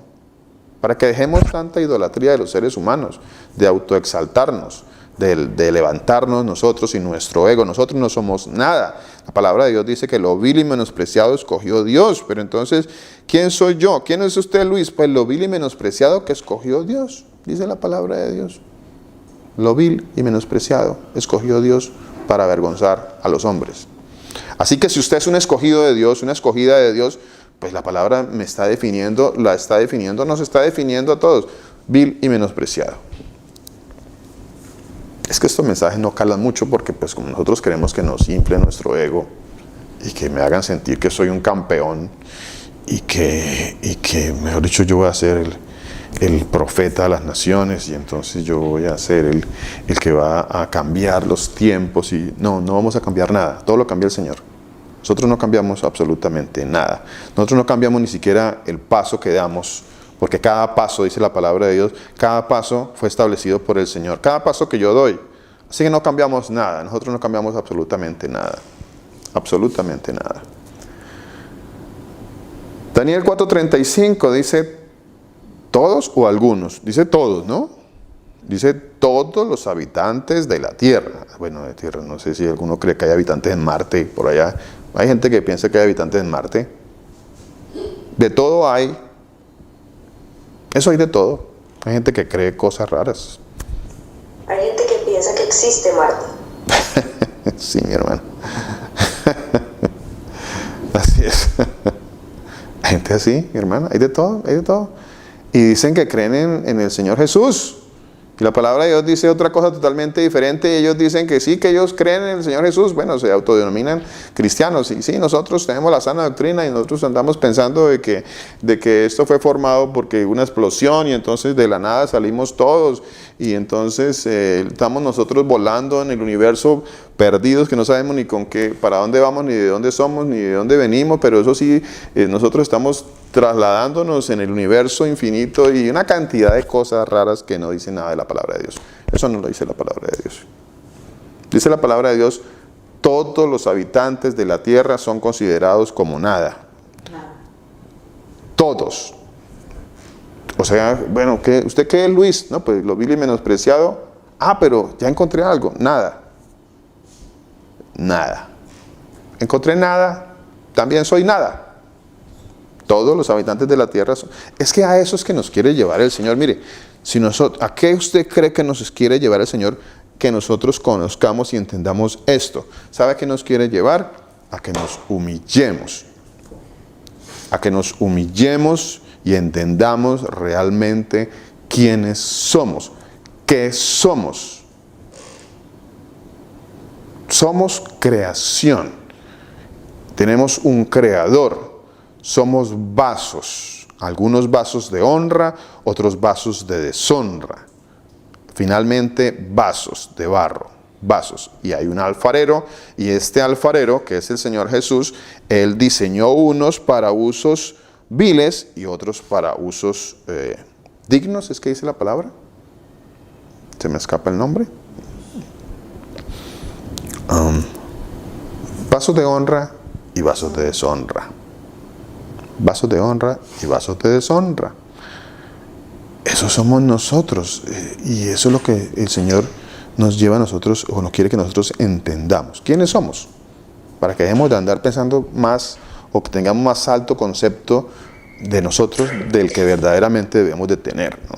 para que dejemos tanta idolatría de los seres humanos, de autoexaltarnos, de levantarnos nosotros y nuestro ego. Nosotros no somos nada. La palabra de Dios dice que lo vil y menospreciado escogió Dios. Pero entonces, ¿quién soy yo? ¿Quién es usted, Luis? Pues lo vil y menospreciado que escogió Dios, dice la palabra de Dios. Lo vil y menospreciado escogió Dios para avergonzar a los hombres. Así que si usted es un escogido de Dios, una escogida de Dios, pues la palabra nos está definiendo a todos. Vil y menospreciado. Es que estos mensajes no calan mucho porque pues como nosotros queremos que nos infle nuestro ego y que me hagan sentir que soy un campeón y que mejor dicho, yo voy a ser el profeta de las naciones y entonces yo voy a ser el que va a cambiar los tiempos. Y no vamos a cambiar nada, todo lo cambia el Señor. Nosotros no cambiamos absolutamente nada. Nosotros no cambiamos ni siquiera el paso que damos, porque cada paso, dice la palabra de Dios, cada paso fue establecido por el Señor. Cada paso que yo doy. Así que no cambiamos nada. Nosotros no cambiamos absolutamente nada. Absolutamente nada. Daniel 4:35 dice, ¿todos o algunos? Dice todos, ¿no? Dice todos los habitantes de la tierra. Bueno, de tierra, no sé si alguno cree que hay habitantes en Marte, por allá. Hay gente que piensa que hay habitantes en Marte. De todo hay. Eso hay de todo. Hay gente que cree cosas raras. Hay gente que piensa que existe Marte. Sí, mi hermano. Así es. Hay gente así, mi hermana. Hay de todo, hay de todo. Y dicen que creen en el Señor Jesús. Y la palabra de Dios dice otra cosa totalmente diferente. Ellos dicen que sí, que ellos creen en el Señor Jesús. Bueno, se autodenominan cristianos. Y sí, nosotros tenemos la sana doctrina y nosotros andamos pensando de que esto fue formado porque una explosión y entonces de la nada salimos todos. Y entonces estamos nosotros volando en el universo perdidos que no sabemos ni con qué, para dónde vamos, ni de dónde somos, ni de dónde venimos. Pero eso sí, nosotros estamos trasladándonos en el universo infinito y una cantidad de cosas raras que no dicen nada de la palabra de Dios. Eso no lo dice la palabra de Dios. Dice la palabra de Dios, todos los habitantes de la tierra son considerados como nada. Todos. O sea, bueno, ¿usted qué es, Luis? No, pues lo vil y menospreciado. Ah, pero ya encontré algo. Nada. Nada. Encontré nada. También soy nada. Todos los habitantes de la tierra son. Es que a eso es que nos quiere llevar el Señor. Mire, si nosotros, ¿a qué usted cree que nos quiere llevar el Señor? Que nosotros conozcamos y entendamos esto. ¿Sabe a qué nos quiere llevar? A que nos humillemos. A que nos humillemos y entendamos realmente quiénes somos. ¿Qué somos? Somos creación. Tenemos un creador. Somos vasos, algunos vasos de honra, otros vasos de deshonra. Finalmente, vasos de barro, vasos. Y hay un alfarero, y este alfarero, que es el Señor Jesús, Él diseñó unos para usos viles y otros para usos dignos, ¿es que dice la palabra? Se me escapa el nombre. Vasos de honra y vasos de deshonra. Vasos de honra y vasos de deshonra. Eso somos nosotros. Y eso es lo que el Señor nos lleva a nosotros, o nos quiere que nosotros entendamos. ¿Quiénes somos? Para que dejemos de andar pensando más, o que tengamos más alto concepto de nosotros, del que verdaderamente debemos de tener, ¿no?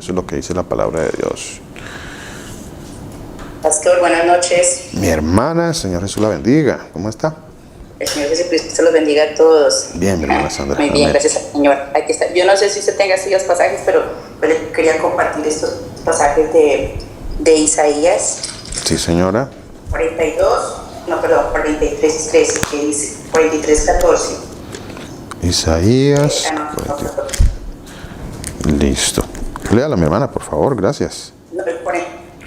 Eso es lo que dice la palabra de Dios. Pastor, buenas noches. Mi hermana, el Señor Jesús la bendiga. ¿Cómo está? El Señor Jesucristo los bendiga a todos. Bien, mi hermana Sandra. Muy bien, Amén. gracias al Señor. Aquí está. Yo no sé si usted tenga así los pasajes, pero quería compartir estos pasajes de Isaías. Sí, señora. 43:13, que dice 43:14. Isaías. Listo. Léala, mi hermana, por favor, gracias.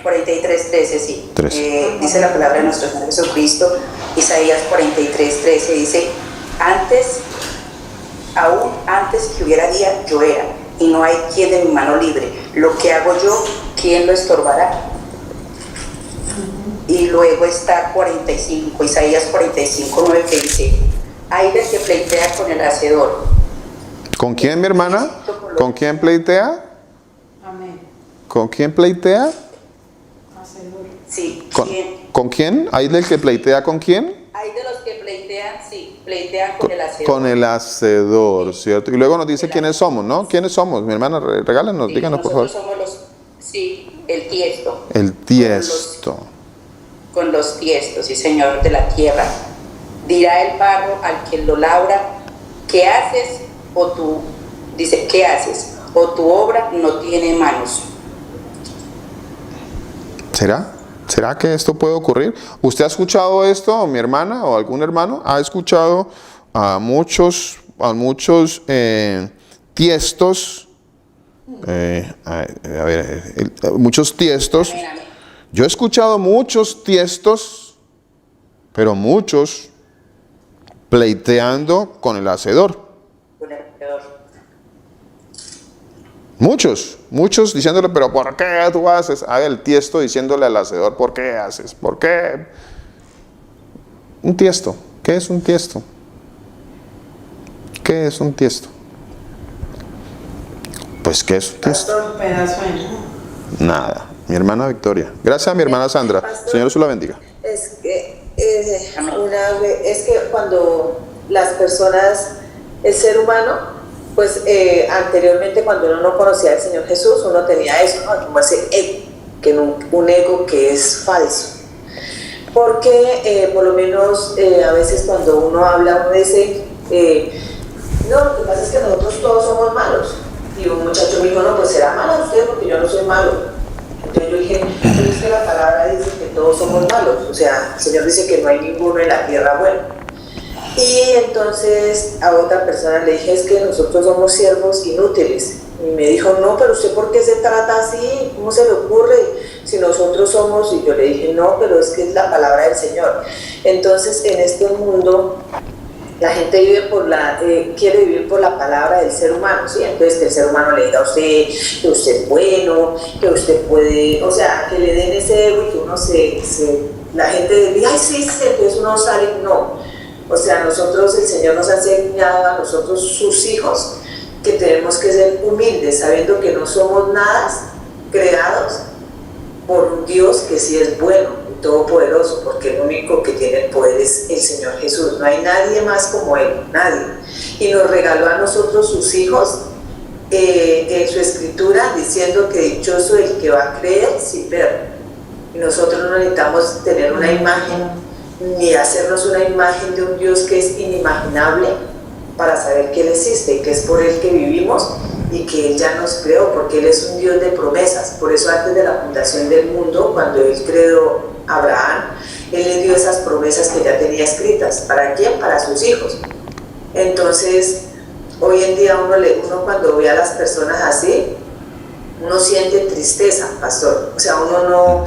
43:13, sí. 13. Dice la palabra de nuestro Señor Jesucristo, Isaías 43:13, dice, aún antes que hubiera día, yo era, y no hay quien de mi mano libre. Lo que hago yo, ¿quién lo estorbará? Y luego está 45, Isaías 45:9, que dice, hay del que pleitea con el hacedor. ¿Con quién, mi hermana? ¿Con quién pleitea? Amén. ¿Con quién pleitea? Sí, ¿Con quién? ¿Hay del que pleitea con quién? hay de los que pleitean, sí, pleitean con el hacedor. Con el hacedor, ¿cierto? Y luego nos dice quiénes somos, ¿no? ¿Quiénes somos? Mi hermana, regálanos, Sí, díganos, por favor. nosotros somos el tiesto. El tiesto. Con los tiestos, sí, Señor, de la tierra. Dirá el barro al que lo labra, ¿qué haces? O tú, dice, ¿qué haces? O tu obra no tiene manos. ¿Será? ¿Será que esto puede ocurrir? ¿Usted ha escuchado esto, mi hermana o algún hermano? ¿Ha escuchado a muchos tiestos? Muchos tiestos. Yo he escuchado muchos tiestos, pero muchos pleiteando con el hacedor. Con el hacedor. Muchos diciéndole, pero ¿por qué tú haces? El tiesto diciéndole al hacedor, ¿por qué haces? ¿Por qué? Un tiesto. ¿Qué es un tiesto? ¿Qué es un tiesto? Pues, ¿qué es un tiesto? Un pedazo de Nada. Mi hermana Victoria. Gracias a mi hermana Sandra. Pastor, Señor Jesús la bendiga. Es que, es que cuando las personas, el ser humano, pues anteriormente cuando uno no conocía al Señor Jesús, uno tenía eso, ¿no? Como ese ego, un ego que es falso. Porque por lo menos a veces cuando uno habla, uno dice, no, lo que pasa es que nosotros todos somos malos. Y un muchacho me dijo, no, pues será malo usted porque yo no soy malo. Entonces yo dije, pero es que la palabra dice que todos somos malos. O sea, el Señor dice que no hay ninguno en la tierra bueno. Y entonces a otra persona le dije, es que nosotros somos siervos inútiles. Y me dijo, no, pero usted ¿por qué se trata así? ¿Cómo se le ocurre? Si nosotros somos, y yo le dije, no, pero es que es la palabra del Señor. Entonces en este mundo la gente quiere vivir por la palabra del ser humano, ¿sí? Entonces que el ser humano le diga a usted que usted es bueno, que usted puede, o sea, que le den ese ego y que uno la gente diga, ay, sí, entonces uno sale, no. O sea, nosotros, el Señor nos ha enseñado a nosotros, sus hijos, que tenemos que ser humildes, sabiendo que no somos nada creados por un Dios que sí es bueno, todopoderoso, porque el único que tiene el poder es el Señor Jesús. No hay nadie más como Él, nadie. Y nos regaló a nosotros, sus hijos, en su escritura, diciendo que dichoso el que va a creer sin ver. Y nosotros no necesitamos tener una imagen, ni hacernos una imagen de un Dios que es inimaginable, para saber que Él existe y que es por Él que vivimos y que Él ya nos creó, porque Él es un Dios de promesas. Por eso antes de la fundación del mundo, cuando Él creó a Abraham, Él le dio esas promesas que ya tenía escritas. ¿Para quién? Para sus hijos. Entonces, hoy en día uno cuando ve a las personas así, uno siente tristeza, pastor. O sea, uno no...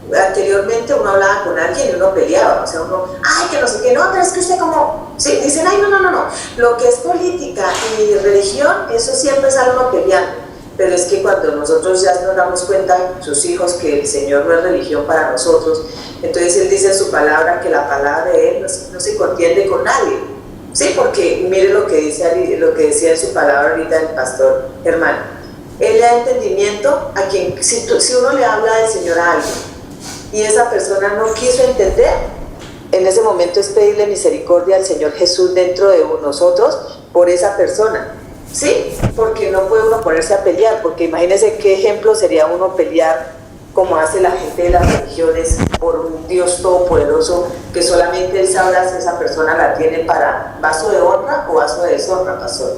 Anteriormente uno hablaba con alguien y uno peleaba, o sea, uno, ay, que no sé qué, no, pero es que usted como, sí, dicen, ay, no, lo que es política y religión, eso siempre es algo peleando, pero es que cuando nosotros ya nos damos cuenta, sus hijos, que el Señor no es religión para nosotros, entonces Él dice en su palabra que la palabra de Él no se contiende con nadie, sí, porque mire lo que decía en su palabra ahorita el pastor hermano, Él da entendimiento a quien, si uno le habla del Señor a alguien, y esa persona no quiso entender, en ese momento es pedirle misericordia al Señor Jesús dentro de nosotros por esa persona, ¿sí? Porque no puede uno ponerse a pelear, porque imagínense qué ejemplo sería uno pelear como hace la gente de las religiones por un Dios todopoderoso que solamente Él sabrá si esa persona la tiene para vaso de honra o vaso de deshonra, pastor.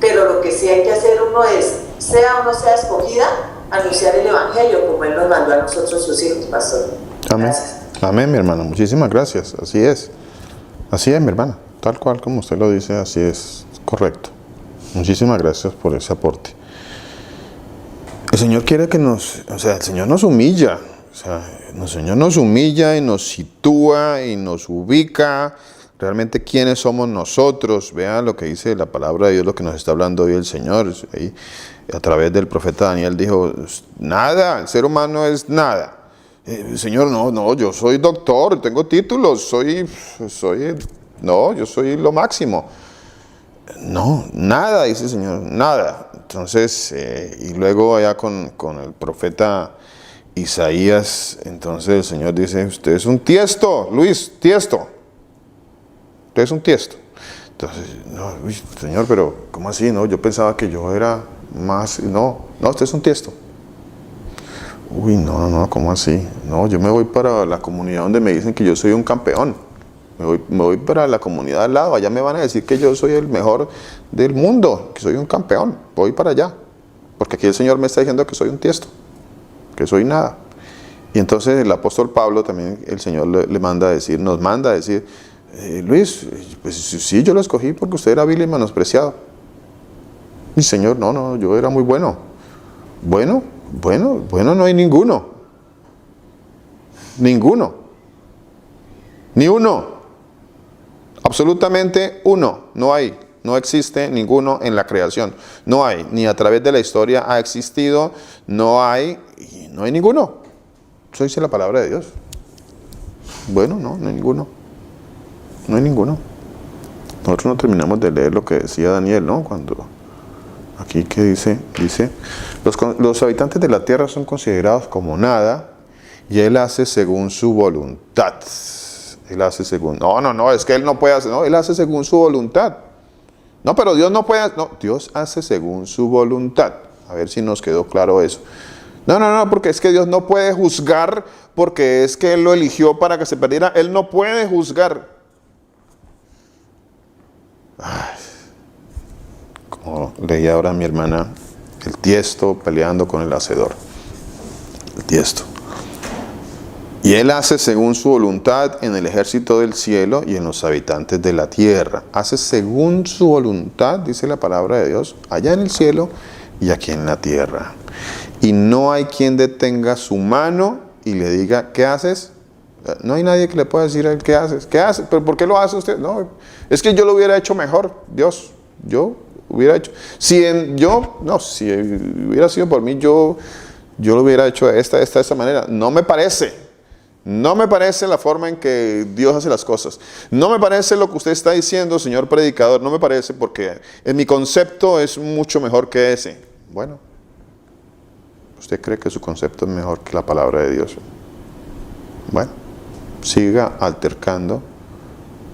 Pero lo que sí hay que hacer uno es, sea o no sea escogida, anunciar el Evangelio como Él nos mandó a nosotros, sus hijos, pastor. Amén. Gracias. Amén, mi hermana. Muchísimas gracias. Así es. Así es, mi hermana. Tal cual como usted lo dice, así es. Correcto. Muchísimas gracias por ese aporte. El Señor quiere que el Señor nos humilla. El Señor nos humilla y nos sitúa y nos ubica. Realmente, ¿quiénes somos nosotros? Vean lo que dice la palabra de Dios, lo que nos está hablando hoy el Señor. Ahí, a través del profeta Daniel dijo, nada, el ser humano es nada. Señor, no, yo soy doctor, tengo títulos, yo soy lo máximo. No, nada, dice el Señor, nada. Entonces, y luego allá con el profeta Isaías, entonces el Señor dice, usted es un tiesto, Luis, tiesto. Usted es un tiesto. Entonces, no, uy, Señor, pero ¿cómo así? No, yo pensaba que yo era más, no, usted es un tiesto. Uy, no, ¿cómo así? No, yo me voy para la comunidad donde me dicen que yo soy un campeón. Me voy para la comunidad al lado, allá me van a decir que yo soy el mejor del mundo, que soy un campeón. Voy para allá, porque aquí el Señor me está diciendo que soy un tiesto, que soy nada. Y entonces el apóstol Pablo también, el Señor nos manda a decir, Luis, pues sí, yo lo escogí porque usted era vil y menospreciado. Y Señor, no, yo era muy bueno. Bueno, no hay ninguno. Ni uno. Absolutamente uno. No hay. No existe ninguno en la creación. No hay. Ni a través de la historia ha existido. No hay ninguno. Eso dice la palabra de Dios. Bueno, no hay ninguno. No hay ninguno. Nosotros no terminamos de leer lo que decía Daniel, ¿no? Cuando Aquí que dice, los habitantes de la tierra son considerados como nada y Él hace según su voluntad. Él hace según, no, es que Él no puede hacer, no, Él hace según su voluntad. No, pero Dios no puede, no, Dios hace según su voluntad. A ver si nos quedó claro eso. No, porque es que Dios no puede juzgar porque es que Él lo eligió para que se perdiera. Él no puede juzgar. Ay, como leía ahora mi hermana, el tiesto peleando con el hacedor. El tiesto. Y Él hace según su voluntad en el ejército del cielo y en los habitantes de la tierra. Hace según su voluntad, dice la palabra de Dios, allá en el cielo y aquí en la tierra. Y no hay quien detenga su mano y le diga, ¿qué haces? No hay nadie que le pueda decir a él, ¿qué haces? ¿Qué hace? ¿Pero por qué lo hace usted? No, es que yo lo hubiera hecho mejor, Dios. Yo hubiera hecho. Si hubiera sido por mí, yo lo hubiera hecho de esta manera. No me parece. No me parece la forma en que Dios hace las cosas. No me parece lo que usted está diciendo, señor predicador. No me parece porque en mi concepto es mucho mejor que ese. Bueno, ¿usted cree que su concepto es mejor que la palabra de Dios? Bueno, siga altercando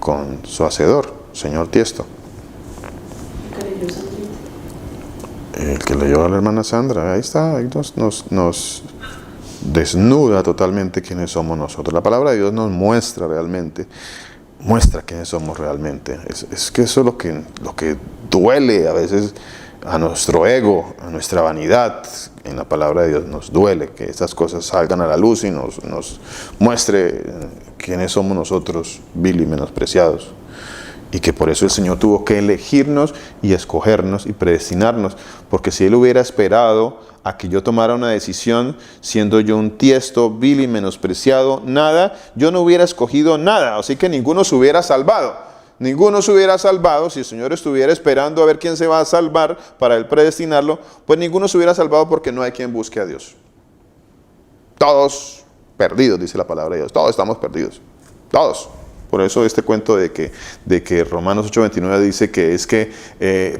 con su hacedor, señor Tiesto. El que leyó a la hermana Sandra, ahí está, ahí nos desnuda totalmente quiénes somos nosotros. La palabra de Dios nos muestra realmente, muestra quiénes somos realmente. Es que eso es lo que duele a veces a nuestro ego, a nuestra vanidad. En la palabra de Dios nos duele que estas cosas salgan a la luz y nos muestre quiénes somos nosotros, vil y menospreciados. Y que por eso el Señor tuvo que elegirnos y escogernos y predestinarnos. Porque si Él hubiera esperado a que yo tomara una decisión, siendo yo un tiesto, vil y menospreciado, nada, yo no hubiera escogido nada. Así que ninguno se hubiera salvado. Ninguno se hubiera salvado. Si el Señor estuviera esperando a ver quién se va a salvar para Él predestinarlo, pues ninguno se hubiera salvado porque no hay quien busque a Dios. Todos perdidos, dice la palabra de Dios. Todos estamos perdidos. Todos. Por eso este cuento de que Romanos 8:29 dice que es que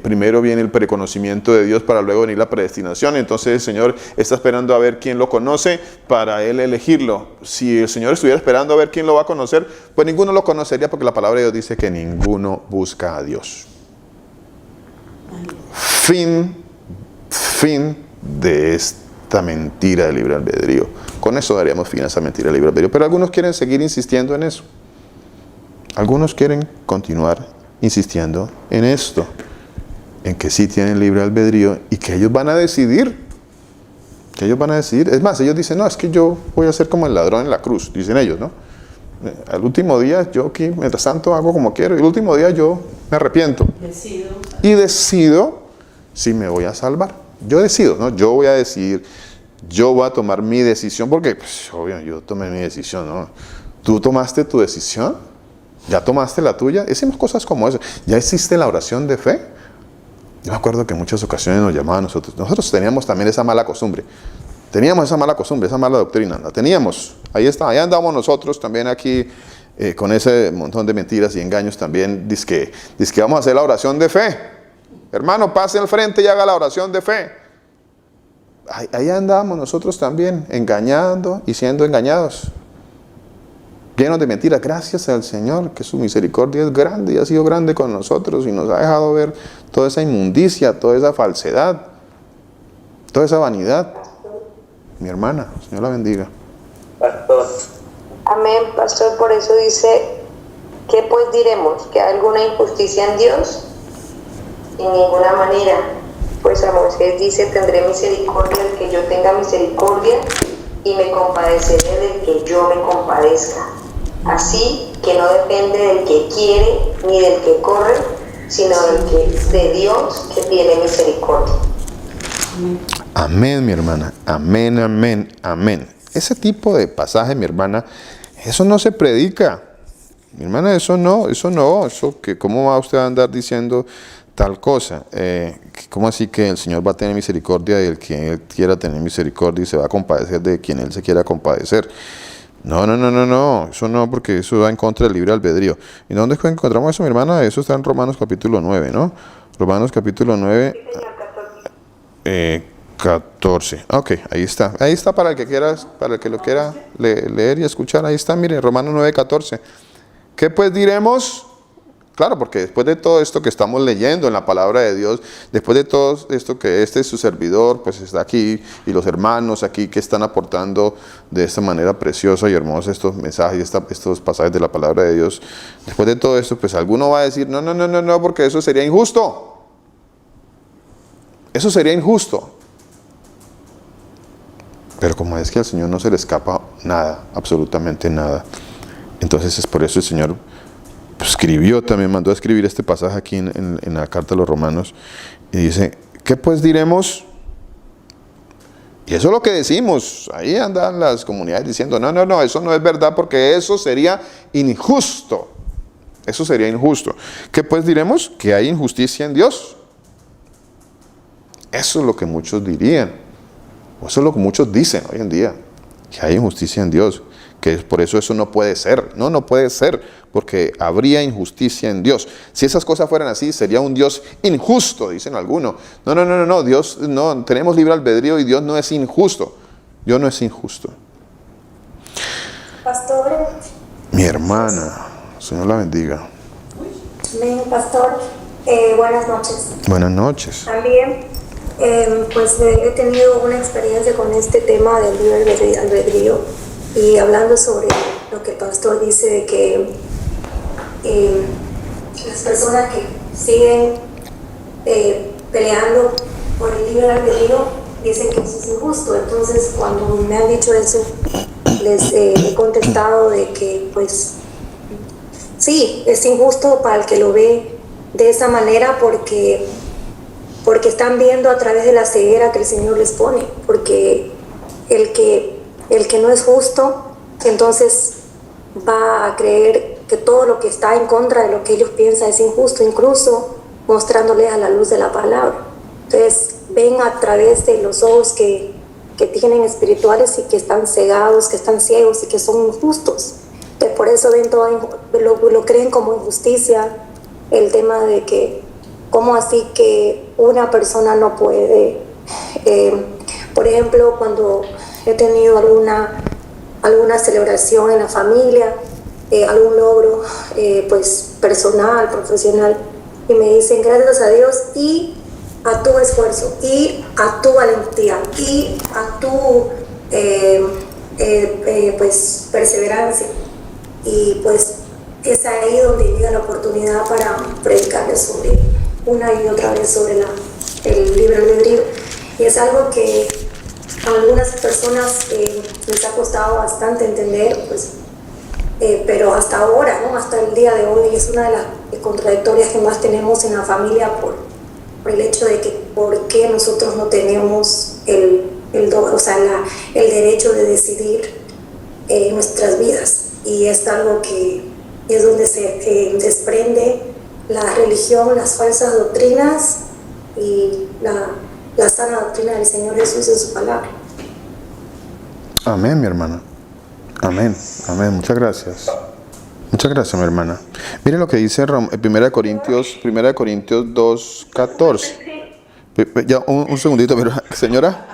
primero viene el preconocimiento de Dios para luego venir la predestinación. Entonces el Señor está esperando a ver quién lo conoce para Él elegirlo. Si el Señor estuviera esperando a ver quién lo va a conocer, pues ninguno lo conocería porque la palabra de Dios dice que ninguno busca a Dios. Fin de esta mentira del libre albedrío. Con eso daríamos fin a esa mentira del libre albedrío. Pero algunos quieren seguir insistiendo en eso. Algunos quieren continuar insistiendo en esto, en que sí tienen libre albedrío y que ellos van a decidir. Que ellos van a decidir. Es más, ellos dicen, no, es que yo voy a ser como el ladrón en la cruz, dicen ellos, ¿no? Al último día, yo aquí, mientras tanto, hago como quiero, y el último día yo me arrepiento. Y decido si me voy a salvar. Yo decido, ¿no? Yo voy a decidir, yo voy a tomar mi decisión, porque, pues, obvio, yo tomé mi decisión, ¿no? ¿Tú tomaste tu decisión? ¿Ya tomaste la tuya? Hicimos cosas como eso. ¿Ya existe la oración de fe? Yo me acuerdo que en muchas ocasiones nos llamaban nosotros. Nosotros teníamos también esa mala costumbre. Teníamos esa mala costumbre, esa mala doctrina. La teníamos. Ahí está, ahí andamos nosotros también aquí con ese montón de mentiras y engaños también. Dice que vamos a hacer la oración de fe. Hermano, pase al frente y haga la oración de fe. Ahí andamos nosotros también, engañando y siendo engañados. Llenos de mentiras. Gracias al Señor, que su misericordia es grande y ha sido grande con nosotros y nos ha dejado ver toda esa inmundicia, toda esa falsedad, toda esa vanidad. Mi hermana, Señor la bendiga. Pastor. Amén, pastor. Por eso dice, ¿qué pues diremos? ¿Que hay alguna injusticia en Dios? En ninguna manera. Pues a Moisés dice, tendré misericordia del que yo tenga misericordia y me compadeceré del que yo me compadezca. Así que no depende del que quiere ni del que corre, sino de Dios que tiene misericordia. Amén, mi hermana. Amén, amén, amén. Ese tipo de pasaje, mi hermana, eso no se predica. Mi hermana, eso que ¿cómo va usted a andar diciendo tal cosa? ¿Cómo así que el Señor va a tener misericordia del que Él quiera tener misericordia y se va a compadecer de quien Él se quiera compadecer? No, eso no, porque eso va en contra del libre albedrío. ¿Y dónde encontramos eso, mi hermana? Eso está en Romanos capítulo 9, ¿no? Romanos capítulo 9. Sí, señor, 14. Ok, ahí está. Ahí está para el que quiera, para el que lo quiera leer y escuchar. Ahí está, mire, Romanos 9, 14. ¿Qué pues diremos? Claro, porque después de todo esto que estamos leyendo en la palabra de Dios, después de todo esto que este es su servidor, pues está aquí, y los hermanos aquí que están aportando de esta manera preciosa y hermosa estos mensajes, estos pasajes de la palabra de Dios, después de todo esto, pues alguno va a decir, no, porque eso sería injusto. Eso sería injusto. Pero como es que al Señor no se le escapa nada, absolutamente nada, entonces es por eso el Señor escribió, también mandó a escribir este pasaje aquí en la carta a los Romanos, y dice, ¿qué pues diremos? Y eso es lo que decimos. Ahí andan las comunidades diciendo, no, eso no es verdad porque eso sería injusto. Eso sería injusto. ¿Qué pues diremos? Que hay injusticia en Dios. Eso es lo que muchos dirían. O eso es lo que muchos dicen hoy en día. Que hay injusticia en Dios. Que por eso eso no puede ser. No puede ser. Porque habría injusticia en Dios. Si esas cosas fueran así, sería un Dios injusto, dicen algunos. No. Dios, no, tenemos libre albedrío y Dios no es injusto. Dios no es injusto. Pastor. Mi hermana, Señor la bendiga. Amén, pastor. Buenas noches. Buenas noches. También, pues he tenido una experiencia con este tema del libre albedrío y hablando sobre lo que el pastor dice de que las personas que siguen peleando por el libre albedrío dicen que eso es injusto. Entonces, cuando me han dicho eso, les he contestado de que, pues, sí, es injusto para el que lo ve de esa manera porque están viendo a través de la ceguera que el Señor les pone. Porque el que no es justo, entonces va a creer que todo lo que está en contra de lo que ellos piensan es injusto, incluso mostrándoles a la luz de la palabra. Entonces ven a través de los ojos que tienen espirituales y que están cegados, que están ciegos y que son injustos. Entonces por eso ven todo, lo creen como injusticia, el tema de que cómo así que una persona no puede, por ejemplo, cuando he tenido alguna celebración en la familia, algún logro pues personal, profesional, y me dicen gracias a Dios y a tu esfuerzo y a tu valentía y a tu pues perseverancia, y pues es ahí donde llega la oportunidad para predicarles sobre una y otra vez sobre el libre albedrío, y es algo que a algunas personas les ha costado bastante entender, pues, pero hasta ahora, ¿no? Hasta el día de hoy es una de las contradictorias que más tenemos en la familia por el hecho de que por qué nosotros no tenemos el derecho de decidir nuestras vidas, y es algo que es donde se desprende la religión, las falsas doctrinas y la sana doctrina del Señor Jesús en su palabra. Amén, mi hermana. Amén. Muchas gracias. Muchas gracias, mi hermana. Miren lo que dice 1 Corintios 2:14. Ya, un segundito, pero señora.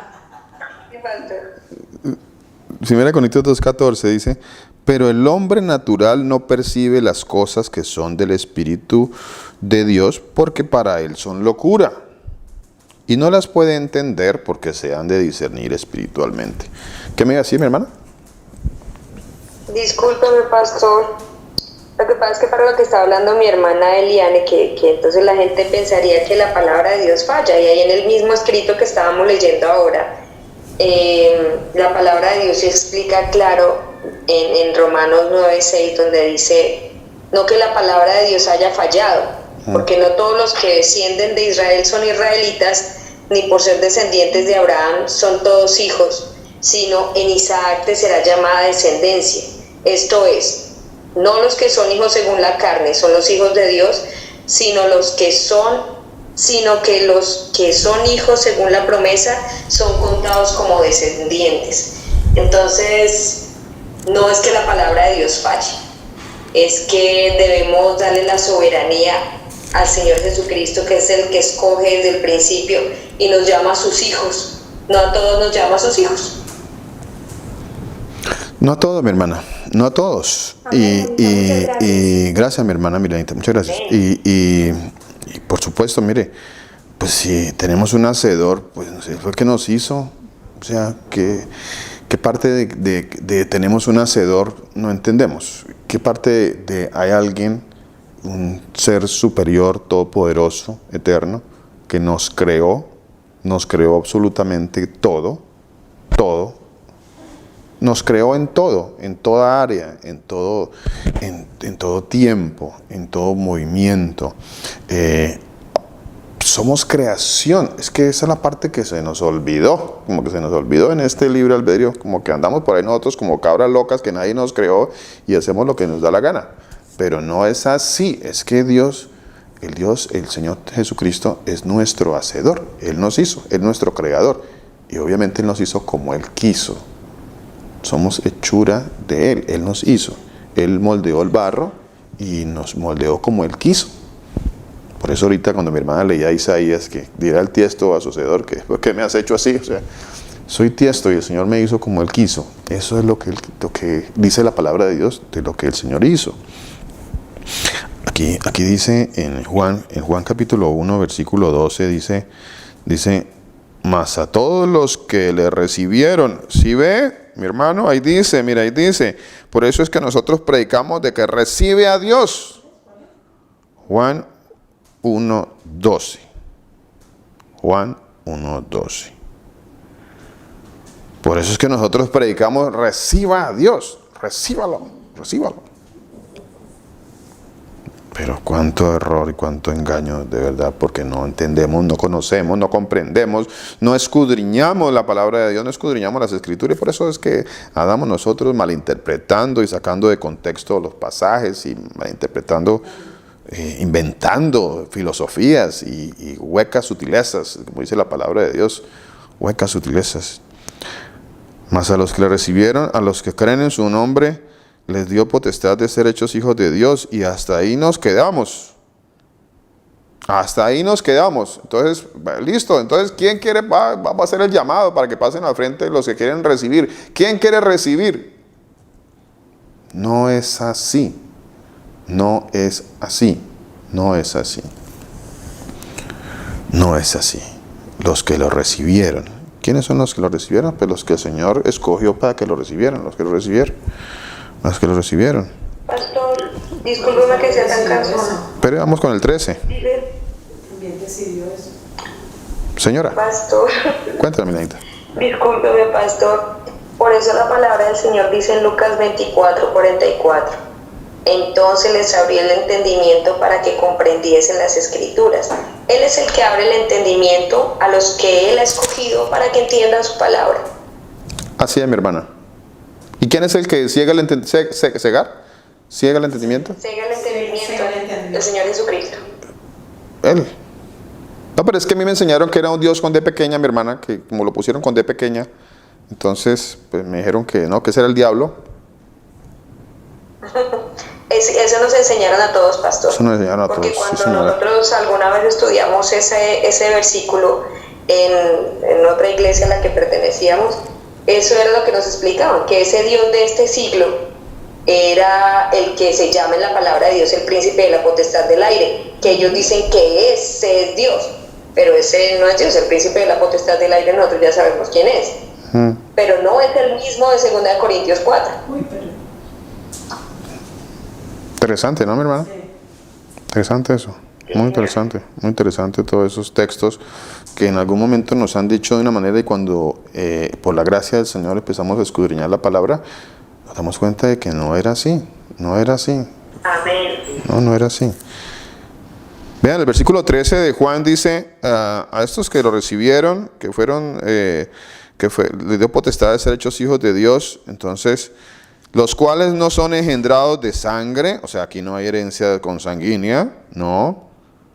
1 Corintios 2:14 dice, pero el hombre natural no percibe las cosas que son del Espíritu de Dios porque para él son locura. Y no las puede entender porque se han de discernir espiritualmente. ¿Qué me iba a decir, mi hermana? Discúlpeme, pastor. Lo que pasa es que para lo que está hablando mi hermana Eliane, que entonces la gente pensaría que la palabra de Dios falla. Y ahí en el mismo escrito que estábamos leyendo ahora, la palabra de Dios explica claro en Romanos 9:6, donde dice, no que la palabra de Dios haya fallado, porque no todos los que descienden de Israel son israelitas, ni por ser descendientes de Abraham son todos hijos, sino en Isaac te será llamada descendencia. Esto es, no los que son hijos según la carne son los hijos de Dios, sino que los que son hijos según la promesa son contados como descendientes. Entonces, no es que la palabra de Dios falle, es que debemos darle la soberanía al Señor Jesucristo, que es el que escoge desde el principio y nos llama a sus hijos. No a todos nos llama a sus hijos. No a todos, mi hermana, no a todos. Amén, muchas gracias. Y gracias, mi hermana Milanita, muchas gracias. Y por supuesto, mire, pues si tenemos un hacedor, pues no sé, fue el que nos hizo. O sea, ¿qué parte de tenemos un hacedor no entendemos? ¿Qué parte de hay alguien, un ser superior, todopoderoso, eterno, que nos creó absolutamente todo, nos creó en todo, en toda área, en todo tiempo, en todo movimiento. Somos creación. Es que esa es la parte que se nos olvidó, como que se nos olvidó en este libre albedrío, como que andamos por ahí nosotros como cabras locas que nadie nos creó y hacemos lo que nos da la gana. Pero no es así, es que Dios, el Señor Jesucristo es nuestro hacedor. Él nos hizo, Él es nuestro creador. Y obviamente Él nos hizo como Él quiso. Somos hechura de Él, Él nos hizo. Él moldeó el barro y nos moldeó como Él quiso. Por eso ahorita cuando mi hermana leía a Isaías, que dirá el tiesto a su hacedor, que ¿por qué me has hecho así? O sea, soy tiesto y el Señor me hizo como Él quiso. Eso es lo que dice la palabra de Dios, de lo que el Señor hizo. Aquí dice en Juan capítulo 1, versículo 12, dice, mas a todos los que le recibieron, ¿sí ve? Mi hermano, ahí dice, mira, ahí dice, por eso es que nosotros predicamos de que recibe a Dios. Juan 1:12. Juan 1:12. Por eso es que nosotros predicamos, reciba a Dios, recíbalo. Pero cuánto error y cuánto engaño, de verdad, porque no entendemos, no conocemos, no comprendemos, no escudriñamos la palabra de Dios, no escudriñamos las escrituras, y por eso es que andamos nosotros malinterpretando y sacando de contexto los pasajes y malinterpretando, inventando filosofías y huecas sutilezas, como dice la palabra de Dios, huecas sutilezas. Mas a los que le recibieron, a los que creen en su nombre, les dio potestad de ser hechos hijos de Dios, y hasta ahí nos quedamos. Hasta ahí nos quedamos. Entonces, listo. Entonces, ¿quién quiere va a hacer el llamado para que pasen al frente los que quieren recibir? ¿Quién quiere recibir? No es así. No es así. No es así. No es así. Los que lo recibieron. ¿Quiénes son los que lo recibieron? Pues los que el Señor escogió para que lo recibieran. Los que lo recibieron. Los que lo recibieron. Pastor, discúlpeme que sea tan cansona. Pero vamos con el 13. También decidió eso. Señora, Pastor, cuéntame, Milanita. discúlpeme, pastor. Por eso la palabra del Señor dice en Lucas 24:44. Entonces les abrió el entendimiento para que comprendiesen las escrituras. Él es el que abre el entendimiento a los que Él ha escogido para que entiendan su palabra. Así es, mi hermana. ¿Y quién es el que ciega el entendimiento? ¿Ciega el entendimiento? Cega el entendimiento, el Señor Jesucristo. Él. No, pero es que a mí me enseñaron que era un Dios con D pequeña, mi hermana, que como lo pusieron con D pequeña, entonces pues me dijeron que no, que ese era el diablo. Eso nos enseñaron a todos, pastor. Eso nos enseñaron a Porque todos, cuando sí, señora. nosotros alguna vez estudiamos ese versículo en otra iglesia a la que pertenecíamos, eso era lo que nos explicaban, que ese Dios de este siglo era el que se llama en la palabra de Dios el príncipe de la potestad del aire, que ellos dicen que ese es Dios, pero ese no es Dios, el príncipe de la potestad del aire nosotros ya sabemos quién es, pero no es el mismo de 2 Corintios 4. Interesante, ¿no, mi hermana? Sí. Interesante eso. Muy interesante todos esos textos que en algún momento nos han dicho de una manera, y cuando por la gracia del Señor empezamos a escudriñar la palabra, nos damos cuenta de que no era así. Amén. No era así. Vean, el versículo 13 de Juan dice, a estos que lo recibieron, les dio potestad de ser hechos hijos de Dios, entonces, los cuales no son engendrados de sangre, o sea, aquí no hay herencia consanguínea, no.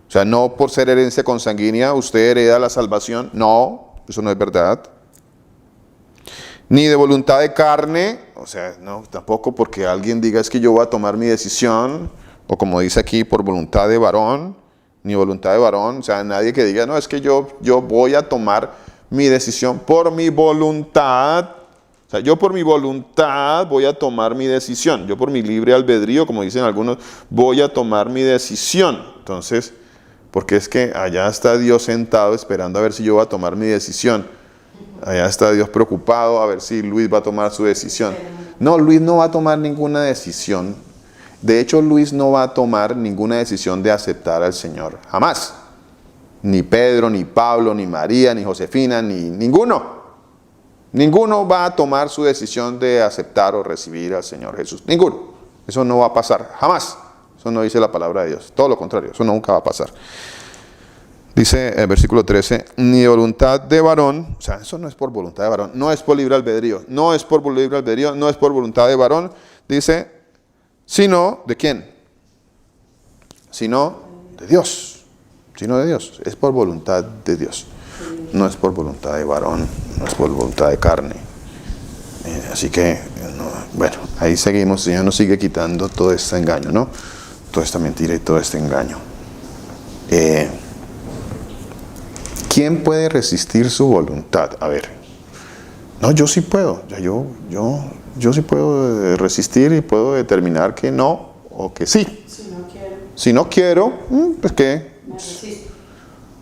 O sea, no por ser herencia consanguínea usted hereda la salvación, no, eso no es verdad. Ni de voluntad de carne, o sea, no, tampoco porque alguien diga es que yo voy a tomar mi decisión, o como dice aquí, por voluntad de varón, ni voluntad de varón. O sea, nadie que diga, no, es que yo voy a tomar mi decisión por mi voluntad. O sea, yo por mi voluntad voy a tomar mi decisión. Yo por mi libre albedrío, como dicen algunos, voy a tomar mi decisión. Entonces, porque es que allá está Dios sentado esperando a ver si yo voy a tomar mi decisión. Allá está Dios preocupado a ver si Luis va a tomar su decisión. No, Luis no va a tomar ninguna decisión. De hecho, Luis no va a tomar ninguna decisión de aceptar al Señor. Jamás. Ni Pedro, ni Pablo, ni María, ni Josefina, ni ninguno. Ninguno va a tomar su decisión de aceptar o recibir al Señor Jesús. Ninguno. Eso no va a pasar. Jamás. Eso no dice la palabra de Dios. Todo lo contrario. Eso nunca va a pasar. Dice el versículo 13, ni de voluntad de varón, o sea, eso no es por voluntad de varón, no es por libre albedrío, no es por libre albedrío, no es por voluntad de varón, dice, sino, ¿de quién? Sino de Dios, sino de Dios, es por voluntad de Dios, no es por voluntad de varón, no es por voluntad de carne. Así que, bueno, ahí seguimos, el Señor nos sigue quitando todo este engaño, ¿no? Toda esta mentira y todo este engaño. ¿Quién puede resistir su voluntad? A ver, no, yo sí puedo, yo sí puedo resistir y puedo determinar que no o que sí. Si no quiero, pues ¿qué?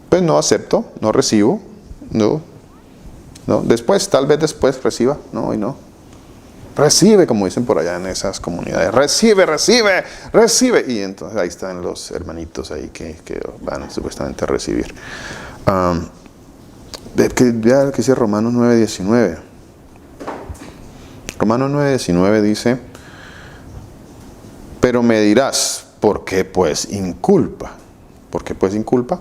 Pues no acepto, no recibo, no. Después, tal vez después reciba, no, hoy no. Recibe, como dicen por allá en esas comunidades, recibe. Y entonces ahí están los hermanitos ahí que van supuestamente a recibir. Vea lo que dice Romanos 9:19. Romanos 9:19 dice, pero me dirás, ¿por qué pues inculpa? ¿Por qué pues inculpa?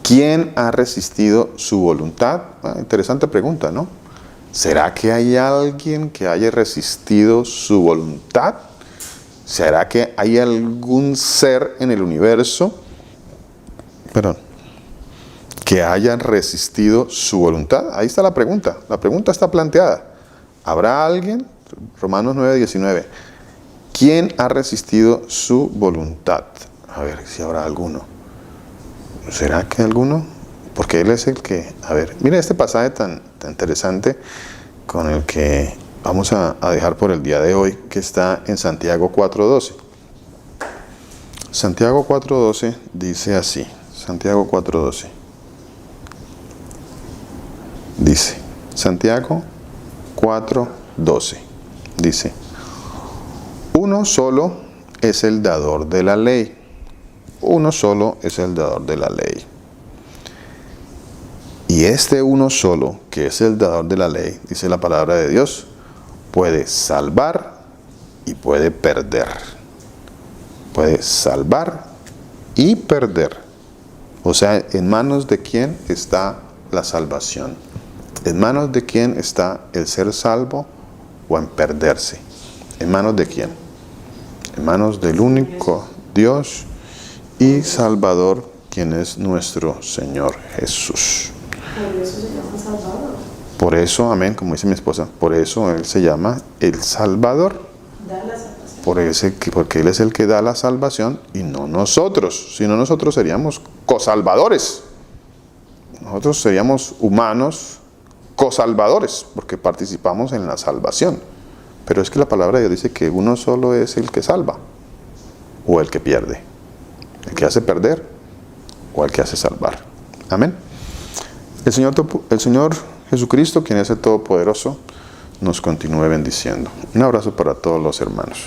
¿Quién ha resistido su voluntad? Interesante pregunta, ¿no? ¿Será que hay alguien que haya resistido su voluntad? ¿Será que hay algún ser en el universo, que haya resistido su voluntad? Ahí está la pregunta. La pregunta está planteada. ¿Habrá alguien? Romanos 9:19. ¿Quién ha resistido su voluntad? A ver si habrá alguno. ¿Será que alguno? Porque Él es el que... A ver, mira este pasaje tan interesante con el que vamos a dejar por el día de hoy, que está en Santiago 4:12. Santiago 4:12 dice así. Santiago 4:12. Dice, Santiago 4:12. Dice, uno solo es el dador de la ley. Uno solo es el dador de la ley. Y este uno solo, que es el dador de la ley, dice la palabra de Dios, puede salvar y puede perder. Puede salvar y perder. O sea, ¿en manos de quién está la salvación? ¿En manos de quién está el ser salvo o en perderse? ¿En manos de quién? En manos del único Dios y Salvador, quien es nuestro Señor Jesús. Por eso se llama Salvador. Por eso, amén, como dice mi esposa, por eso Él se llama el Salvador. Da la salvación. Porque Él es el que da la salvación y no nosotros. Si no, nosotros seríamos cosalvadores. Nosotros seríamos humanos cosalvadores, porque participamos en la salvación. Pero es que la palabra de Dios dice que uno solo es el que salva o el que pierde. El que hace perder o el que hace salvar. Amén. El Señor Jesucristo, quien es el Todopoderoso, nos continúe bendiciendo. Un abrazo para todos los hermanos.